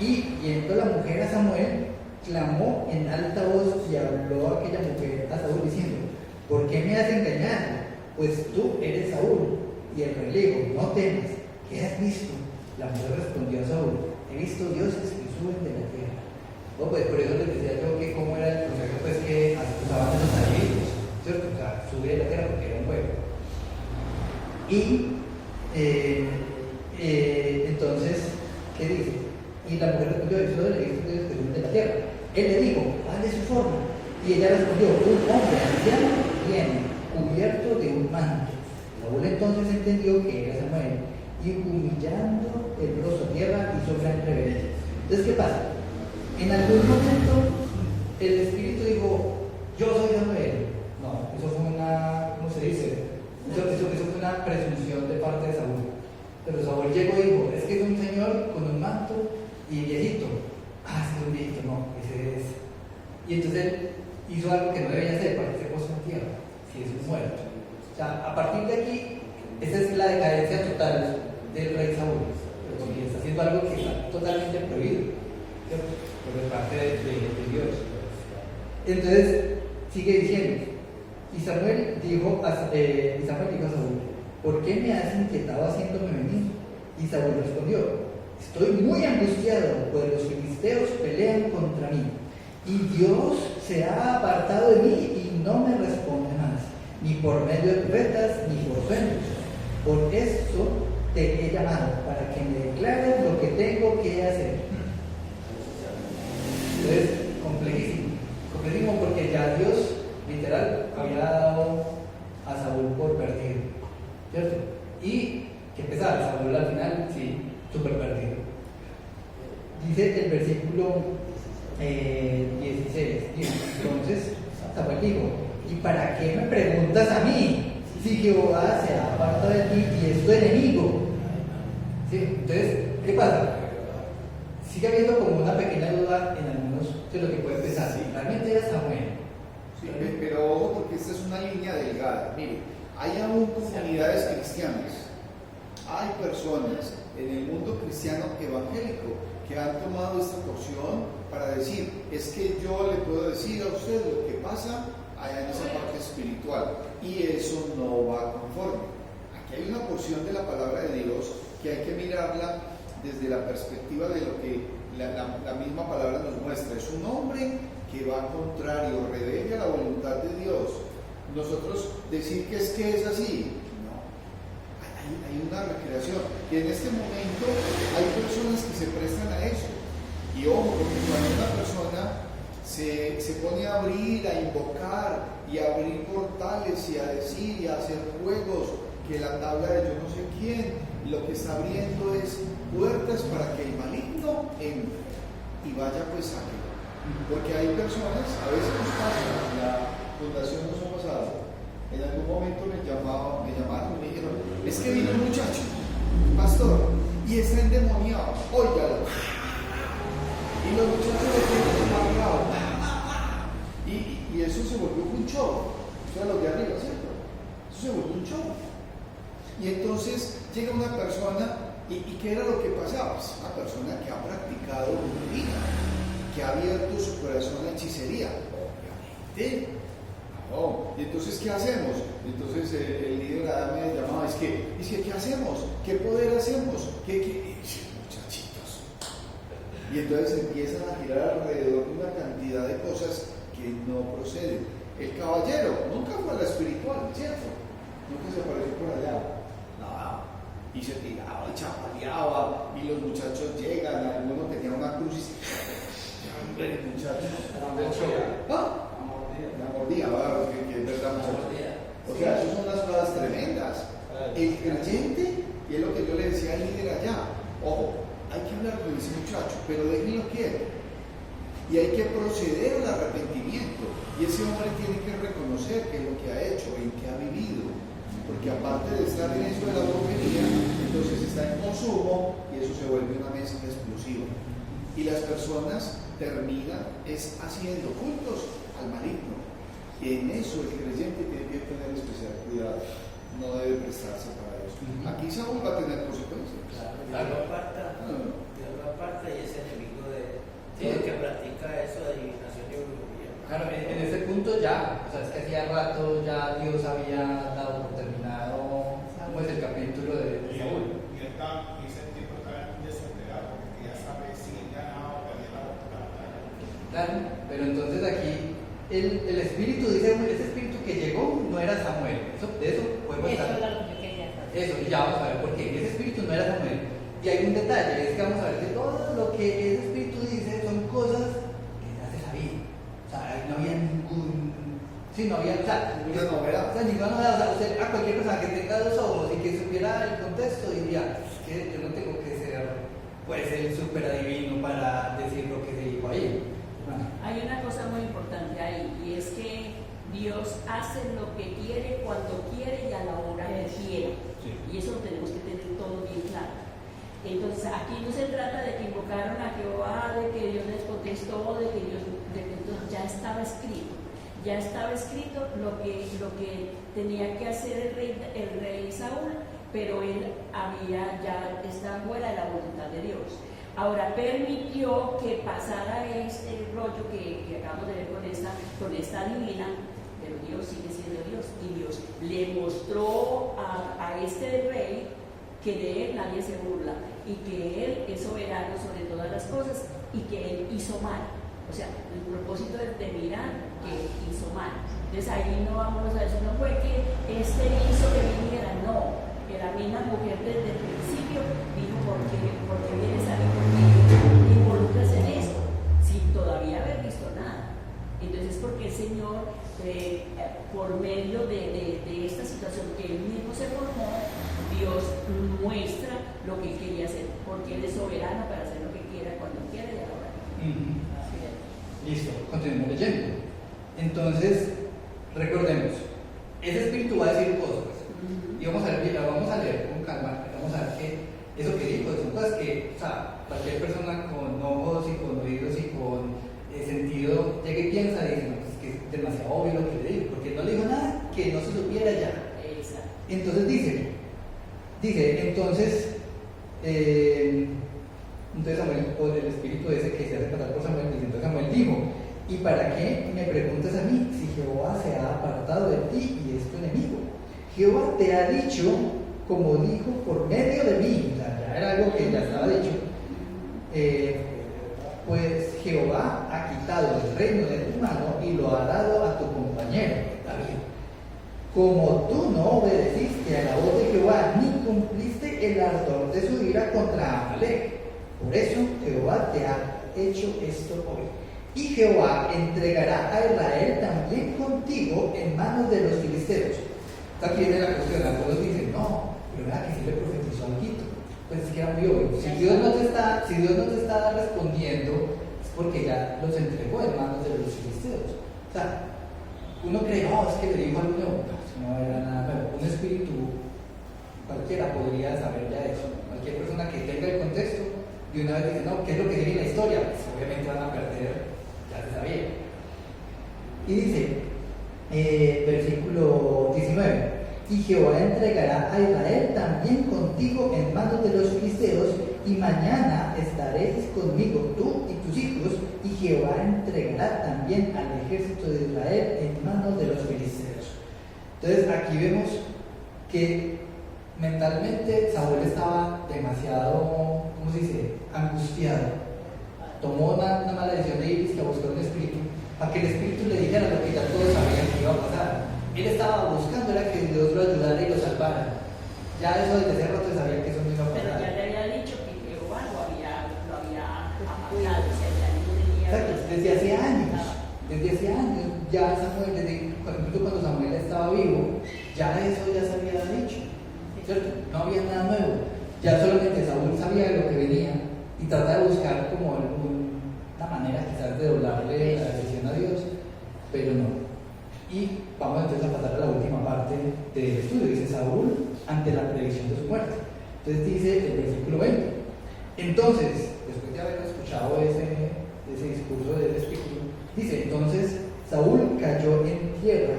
Y yendo la mujer a Samuel, clamó en alta voz y habló a aquella mujer a Saúl diciendo, ¿por qué me has engañado? Pues tú eres Saúl. Y el rey le dijo, no temas, ¿qué has visto? La mujer respondió a Saúl, he visto dioses que suben de la tierra. Bueno, pues por eso les decía yo que cómo era el proceso pues, que usaban los adivinos, ¿cierto? O sea, subir de la tierra porque era un juego. Y entonces, ¿qué dice? Y la mujer respondió: yo soy el Hijo de la tierra. Él le dijo: ¿cuál es su forma? Y ella respondió: un hombre anciano viene, cubierto de un manto. Saúl entonces entendió que era Samuel, y humillando el rostro a tierra hizo gran reverencia. Entonces, ¿qué pasa? En algún momento el Espíritu dijo: yo soy Samuel. No, eso fue una, ¿cómo se dice? Eso fue una presunción de parte de Saúl. Pero Saúl llegó y dijo: es que es un señor con un manto y viejito. Ah, ese es un viejito, no, ese es. Y entonces él hizo algo que no debía hacer, para que se puso en tierra, si es un muerto. O sea, a partir de aquí, esa es la decadencia total del rey Saúl. Porque está haciendo algo que está totalmente prohibido, ¿cierto? Por parte de Dios. Entonces, sigue diciendo: y Samuel dijo a Saúl: ¿por qué me has inquietado haciéndome venir? Y Saúl respondió: estoy muy angustiado, pues los filisteos pelean contra mí, y Dios se ha apartado de mí y no me responde más, ni por medio de profetas, ni por sueños. Por eso te he llamado, para que me declares lo que tengo que hacer. Entonces, complejísimo, porque ya Dios literal había dado a Saúl por perdido, ¿cierto? Y que pesar, Saúl al final, sí, súper perdido. Dice el versículo 16, entonces Samuel dijo: ¿y para qué me preguntas a mí? Si Jehová se ha apartado de ti y es tu enemigo. ¿Sí? Entonces, ¿qué pasa? Sigue habiendo como una pequeña duda en algunos de lo que puede pensar. ¿Sí? ¿Realmente era Samuel? Sí, pero ojo, porque esta es una línea delgada. Mire, hay aún comunidades cristianas, hay personas en el mundo cristiano evangélico que han tomado esta porción para decir: es que yo le puedo decir a usted lo que pasa allá en esa parte espiritual, y eso no va conforme. Aquí hay una porción de la palabra de Dios que hay que mirarla desde la perspectiva de lo que la misma palabra nos muestra. Es un hombre que va contrario, rebelde a la voluntad de Dios. Nosotros decir que es así, no. Hay una recreación, y en este momento hay personas que se prestan a eso. Y ojo, porque cuando una persona se pone a abrir, a invocar y a abrir portales y a decir y a hacer juegos, que la tabla de yo no sé quién, lo que está abriendo es puertas para que el maligno entre y vaya pues a él. Porque hay personas, a veces nos pasa, en la fundación nos ha pasado, en algún momento me llamaron y me dijeron: es que vino un muchacho, pastor, y está endemoniado, óigalo. Y los muchachos le tienen amarrado. Y eso se volvió un show. Eso era lo de arriba, ¿cierto? Eso se volvió un show. Y entonces llega una persona, ¿y qué era lo que pasaba? Pues una persona que ha practicado brujería, que ha abierto su corazón a hechicería. Obviamente. No. Y entonces, ¿qué hacemos? Entonces el líder Adán me llamaba: es que, ¿qué hacemos? ¿Qué poder hacemos? ¿Qué? Muchachitos. Y entonces empiezan a girar alrededor de una cantidad de cosas que no proceden. El caballero nunca fue a la espiritual, ¿cierto? Nunca se apareció por allá. Nada. Y se tiraba y chapaleaba, y los muchachos llegan, alguno tenía una cruz y se... hombre, muchachos. ¿Ah? La mordida, ¿verdad? Que es verdad, muchachos. O sea, esas son las cosas tremendas. El creyente, y es lo que yo le decía al líder allá: ojo, hay que hablar con ese muchacho, pero déjenlo quieto. Y hay que proceder al arrepentimiento. Y ese hombre tiene que reconocer qué es lo que ha hecho, en qué ha vivido. Porque aparte de estar en eso de la brujería, entonces está en consumo y eso se vuelve una mezcla explosiva. Y las personas terminan haciendo cultos al maligno. Y en eso el creyente tiene que tener especial cuidado. No debe prestarse para eso. Aquí Saúl va a tener consecuencias. Claro, Dios lo aparta y es enemigo de todo el que practica eso de adivinación y brujería. Claro, en ese punto ya, o sea, es que hacía rato ya Dios había dado por terminado, ¿cómo es el capítulo de Saúl? Y ese tipo está desesperado, porque ya sabe si ganado o perdió la batalla. Claro, pero entonces aquí el espíritu dice: ese espíritu que llegó no era Samuel. De eso podemos Eso estar. es lo que yo quería saber. Eso, y ya vamos a ver por qué. Ese espíritu no era Samuel. Y hay un detalle, es que vamos a ver que todo lo que ese espíritu dice son cosas que ya se sabían. O sea, ahí no había ningún... Sí, no había... O sea, Ninguna novedad. O sea, ninguna novedad. O sea, usted a cualquier persona que tenga 2 ojos y que supiera el contexto diría, es que yo no tengo que ser pues el súper adivino para decir lo que se dijo ahí. Bueno, Hay una cosa muy importante ahí, y es que Dios hace lo que quiere, cuando quiere y a la hora que quiere. sí. Y eso lo tenemos que tener todo bien claro. Entonces, aquí no se trata de que invocaron a Jehová, de que Dios les contestó, de que entonces ya estaba escrito. Ya estaba escrito lo que tenía que hacer el rey Saúl, pero él ya estaba fuera de la voluntad de Dios. Ahora permitió que pasara este rollo que acabamos de ver con esta divina, pero Dios sigue siendo Dios, y Dios le mostró a este rey que de él nadie se burla y que él es soberano sobre todas las cosas y que él hizo mal. O sea, el propósito de mirar que hizo mal. Entonces ahí no vamos a decir, no fue que este hizo que viniera, no, que la misma mujer desde el principio dijo, porque vienes a mí, porque involucras en esto, sin todavía haber visto nada. Entonces porque el Señor, por medio de esta situación que él mismo se formó, Dios muestra lo que él quería hacer, porque él es soberano para hacer lo que quiera, cuando quiera y ahora. Así es. Listo, continuemos leyendo. Entonces, recordemos, ese espíritu va a decir cosas. Y vamos a leer con calma, vamos a ver que eso que dijo, son cosas que, o sea, cualquier persona con ojos y con oídos y con sentido llega y piensa y dice, no, pues es que es demasiado obvio lo que le dijo, porque no le dijo nada que no se supiera ya. Exacto. Entonces dice, entonces Samuel, o el espíritu ese que se hace pasar por Samuel, dice, entonces Samuel dijo, ¿y para qué me preguntas a mí si Jehová se ha apartado de ti y es tu enemigo? Jehová te ha dicho, como dijo, por medio de mí, o sea, ya era algo que ya estaba dicho, pues Jehová ha quitado el reino de tu mano y lo ha dado a tu compañero, David. Como tú no obedeciste a la voz de Jehová, ni cumpliste el ardor de su ira contra Amalek, por eso Jehová te ha hecho esto hoy. Y Jehová entregará a Israel también contigo en manos de los filisteos. Aquí viene la cuestión, algunos dicen, no, pero verdad que sí le profetizó algo. Pues es que era muy obvio. Si Dios no te está respondiendo, es porque ya los entregó en manos de los filisteos. O sea, uno cree, es que le dijo algo nuevo. No era nada nuevo. Un espíritu, cualquiera podría saber ya eso. Cualquier persona que tenga el contexto, y una vez dice, no, ¿qué es lo que sigue en la historia? Pues obviamente van a perder, ya se sabía. Y dice, versículo 19, y Jehová entregará a Israel también contigo en manos de los filisteos, y mañana estaréis conmigo tú y tus hijos, y Jehová entregará también al ejército de Israel en manos de los filisteos. Entonces aquí vemos que mentalmente Saúl estaba demasiado, ¿cómo se dice?, angustiado. Tomó una mala decisión de ir a buscar un espíritu, para que el espíritu le dijera lo que ya todos sabían que iba a pasar. Él estaba buscando era que Dios lo ayudara y lo salvara. Ya eso desde hace rato sabía que eso no iba a Pero pasar. ya le había dicho que Jehová lo había apartado, o sea, ya no tenía. Exacto, desde hace años, ya Samuel, incluso cuando Samuel estaba vivo, ya eso ya se había dicho, ¿cierto? No había nada nuevo, ya solamente Saúl sabía lo que venía y trataba de buscar como una manera quizás de doblarle la decisión a Dios, pero no. Y vamos entonces a pasar a la última parte del estudio, dice Saúl ante la predicción de su muerte. Entonces dice el versículo 20, entonces, después de haber escuchado ese discurso del espíritu, dice, entonces Saúl cayó en tierra,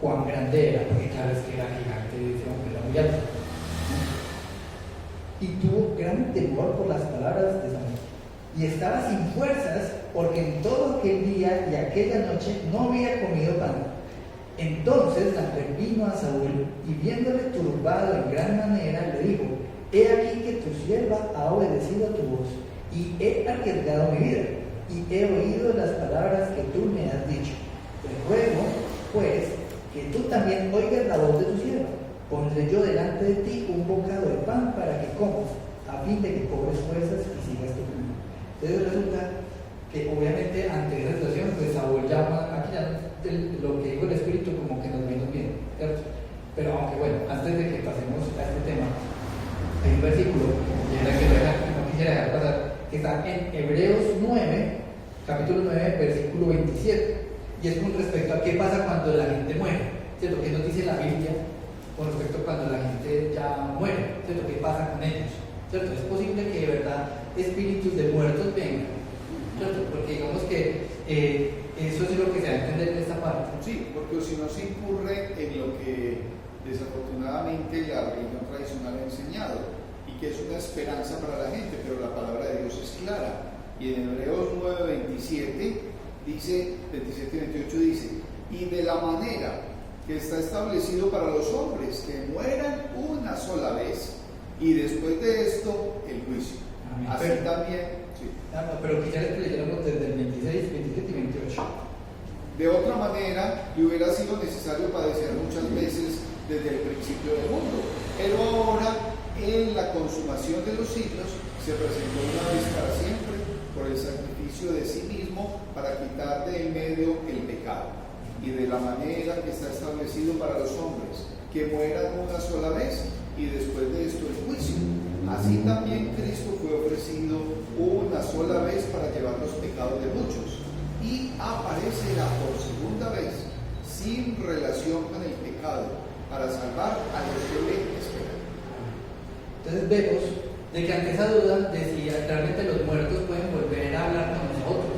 cuán grande era, porque claro es que era gigante, ese hombre era muy alto, y tuvo gran temor por las palabras de Samuel, y estaba sin fuerzas, porque en todo aquel día y aquella noche no había comido pan. Entonces la mujer vino a Saúl, y viéndole turbado en gran manera, le dijo, he aquí que tu sierva ha obedecido a tu voz, y he arriesgado mi vida, y he oído las palabras que tú me has dicho. Te ruego, pues, que tú también oigas la voz de tu sierva. pondré yo delante de ti un bocado de pan para que comas, a fin de que cobres fuerzas y sigas tu camino. Entonces resulta que obviamente ante esa situación, pues Saúl llama, aquí ya lo que dijo el Espíritu como que nos vino bien, ¿cierto? Pero aunque bueno, antes de que pasemos a este tema, hay un versículo que no quisiera dejar pasar, que está en Hebreos 9, capítulo 9, versículo 27, y es con respecto a qué pasa cuando la gente muere, ¿cierto? ¿Qué nos dice la Biblia con respecto a cuando la gente ya muere, ¿cierto? ¿Qué pasa con ellos? ¿Cierto? Es posible que de verdad espíritus de muertos vengan, ¿cierto? Porque digamos que eso es lo que se va a entender en esta parte. Sí, porque si no se incurre en lo que desafortunadamente la religión tradicional ha enseñado y que es una esperanza para la gente, pero la palabra de Dios es clara. Y en Hebreos 9:27 dice, 27 y 28 dice, y de la manera que está establecido para los hombres que mueran una sola vez y después de esto el juicio. Amén. Así también, sí. Pero quisiera que leyéramos desde el 26, 27 y 28. De otra manera, le hubiera sido necesario padecer muchas veces desde el principio del mundo, pero ahora, en la consumación de los siglos, se presentó una vez para siempre por el sacrificio de sí mismo para quitar de en medio el pecado, y de la manera que está establecido para los hombres, que mueran una sola vez y después de esto el juicio. Así también Cristo fue ofrecido una sola vez para llevar los pecados de muchos, y aparecerá por segunda vez sin relación con el pecado para salvar a los que le esperan. Entonces vemos de que ante esa duda de si realmente los muertos pueden volver a hablar con nosotros,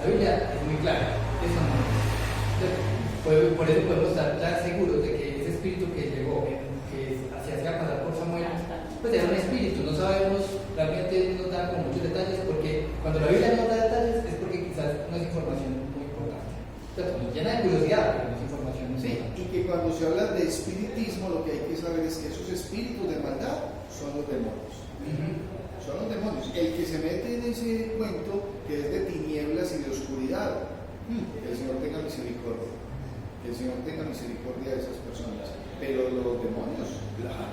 la Biblia es muy clara, eso no es. Por eso podemos estar ya seguros de que ese espíritu que llegó, que se hacía pasar por Samuel, pues era un espíritu. No sabemos, realmente nos da con muchos detalles, porque cuando la Biblia nos da detalles es porque quizás no es información muy importante. Entonces, nos llena de curiosidad, pero no es información muy Sí, importante. y que cuando se habla de espiritismo, lo que hay que saber es que esos espíritus de maldad son los demonios. Son los demonios. El que se mete en ese cuento que es de tinieblas y de oscuridad, que el Señor tenga misericordia. Que el Señor tenga misericordia de esas personas. Pero los demonios, claro.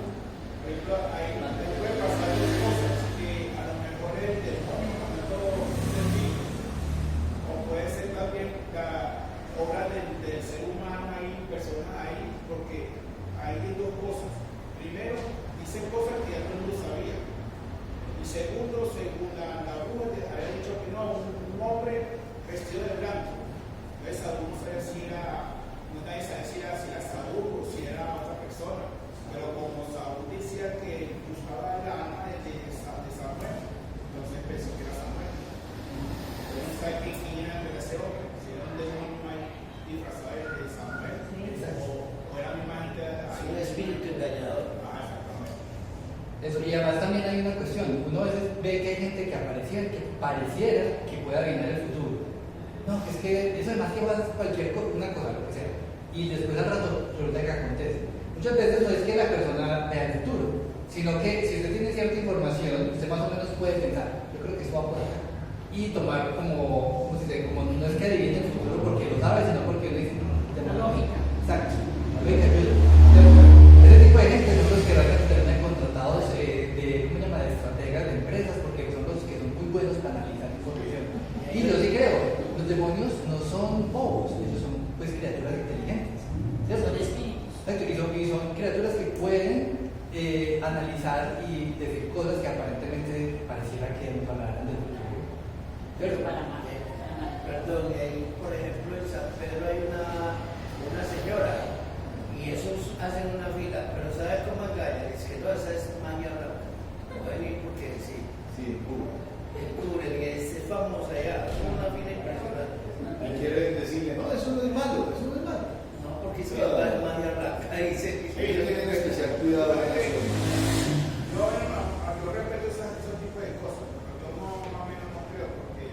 Por ejemplo, ahí puede pasar dos cosas que a lo mejor el demonio mandó espíritu, o puede ser también la obra del ser humano ahí, personas ahí, porque hay dos cosas. Primero, dicen cosas que ya todo el mundo sabía. Y segundo, según la bruja, había dicho que no, un hombre vestido de blanco. Entonces, algunos no sabía si era, nadie sabía si era Saúl o si era otra persona. Pero como Saúl decía que buscaba la alma de Samuel, entonces pensó que era Samuel. Entonces, no sabe quién era ese hombre, si era un demonio ahí disfrazado de Samuel, o era mi imagen de Es un espíritu engañador. Eso, y además también hay una cuestión. Uno a veces ve que hay gente que pareciera que puede adivinar el futuro. No, es que eso además que pasa cualquier una cosa, lo que sea. Y después al rato resulta que acontece. Muchas veces no es que la persona vea el futuro, sino que si usted tiene cierta información, usted más o menos puede pensar, yo creo que eso va por acá. Y tomar como no es que adivine el futuro porque lo sabe, sino porque uno dice, La lógica. Exacto. La lógica ayuda. Ese tipo de gente son los que realmente terminan contratados de estrategas de empresas, porque son los que son muy buenos para analizar información. Y yo sí creo, los demonios no son bobos, ellos son pues criaturas inteligentes. ¿Cierto? Son espíritus. Exacto, y son criaturas que pueden analizar y decir cosas que aparentemente pareciera que nos hablaran del futuro. Pero para mal. Perdón, por ejemplo, en San Pedro hay una señora y esos hacen una fila, pero ¿sabes cómo engañan? Es que toda esa es magia blanca. No pueden ir porque sí. Sí, Cuba. El cubre, que es famosa ya, es una fila impresionante. Y quieren decirle, no, eso no es malo, eso no es malo. No, porque es que es magia blanca. Dice Ellos tienen especial cuidado en eso. Yo respeto ese tipo de cosas, pero yo más o menos no creo, porque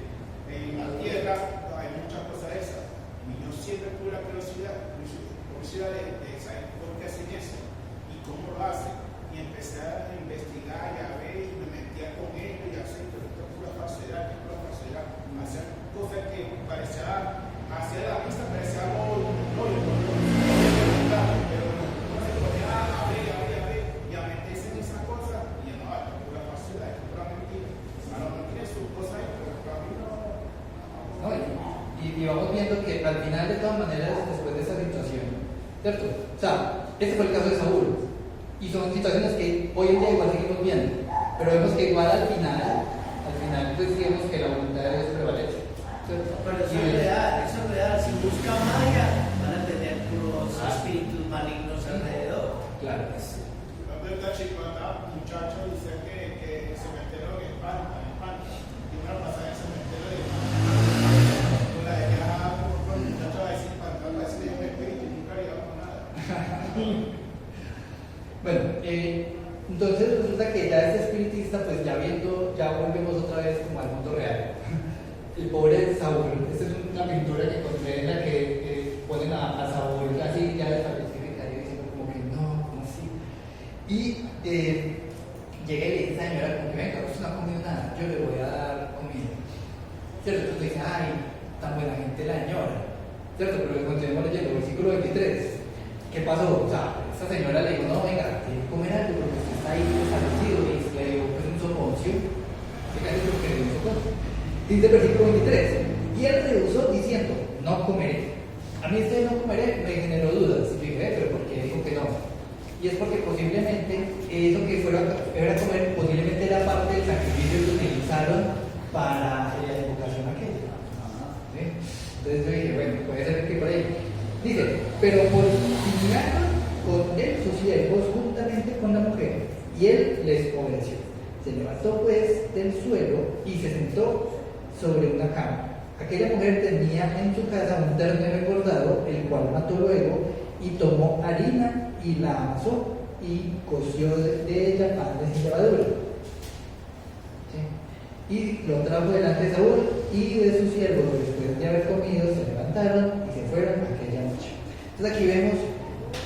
en la tierra hay muchas cosas de esas. Y yo siempre tuve la curiosidad de saber por qué hacen eso y cómo lo hacen. Y empecé a investigar y a ver, y me metía con ellos y a hacer pura falsedad, hacer y vamos viendo que al final, de todas maneras, después de esa situación, ¿cierto? O sea, este fue el caso de Saúl, y son situaciones que hoy en día igual seguimos viendo, pero vemos que igual al final, pues digamos que la voluntad de Dios prevalece. ¿Cierto? Pero eso es real, eso es real. Si buscan magia, van a tener puros espíritus malignos alrededor. Claro. Cuando esta chica, muchacho, dice que se metieron en Esparta, y una pasada en el cementerio de Esparta. Con la de que el muchacho va a decir, para va a decir un espíritu y nunca había con nada. Bueno, entonces resulta que ya este espiritista, pues ya volvemos otra vez como al mundo real. El pobre Saúl, esta es una pintura que encontré en la que ponen a Saúl así ya desaparecido y diciendo como que no, ¿cómo así? Y llega y le dice a esa señora como que venga, usted no ha comido nada, yo le voy a dar comida. ¿Cierto? Entonces dice, ay, tan buena gente la señora. ¿Cierto? Pero continuemos leyendo, versículo 23. ¿Qué pasó? O sea, esta señora le dijo, no, venga, tiene que comer algo porque usted está ahí establecido, y le dio pues un soponcio. ¿Qué casi lo que le dio un soponcio? Dice el versículo 23, y él rehusó diciendo, no comeré. A mí este no comeré me generó dudas. Y dije, pero ¿por qué dijo que no? Y es porque posiblemente eso que fuera a comer, posiblemente era parte del sacrificio que utilizaron para la invocación aquella. ¿Sí? Entonces yo dije, bueno, puede ser que por ahí. Dice, pero por similar con él sus siervos juntamente con la mujer, y él les obedeció. Se levantó pues del suelo y se sentó sobre una cama. Aquella mujer tenía en su casa un ternero engordado, el cual mató luego, y tomó harina y la amasó, y coció de ella pan de sin levadura. ¿Sí? Y lo trajo delante de Saúl y de sus siervos, después de haber comido, se levantaron y se fueron aquella noche. Entonces aquí vemos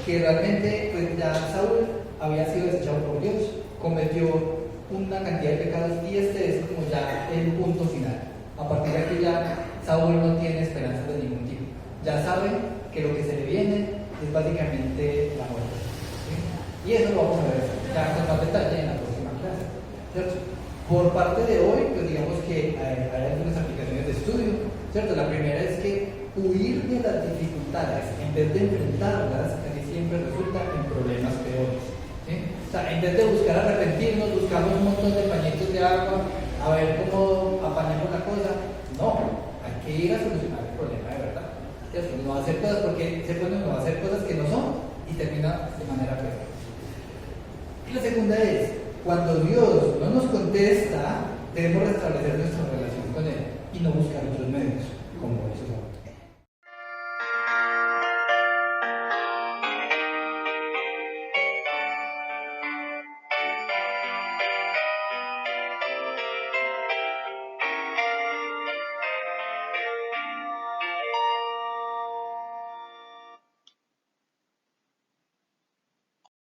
que realmente pues, ya Saúl había sido desechado por Dios, cometió una cantidad de pecados y este es como ya el punto final. A partir de aquí ya Saúl no tiene esperanzas de ningún tipo. Ya sabe que lo que se le viene es básicamente la muerte. ¿Sí? Y eso lo vamos a ver ya con más detalle en la próxima clase. ¿Cierto? Por parte de hoy, pues digamos que hay algunas aplicaciones de estudio. ¿Cierto? La primera es que huir de las dificultades en vez de enfrentarlas casi siempre resulta en problemas peores. ¿Sí? O sea, en vez de buscar arrepentirnos, buscamos un montón de pañitos de agua, a ver cómo apañamos la cosa. No, hay que ir a solucionar el problema de verdad. ¿Cierto? No hacer cosas porque se pone uno a hacer cosas que no son y termina de manera peor. Y la segunda es, cuando Dios no nos contesta, debemos restablecer nuestra relación con Él y no buscar otros medios, como hizo Saúl.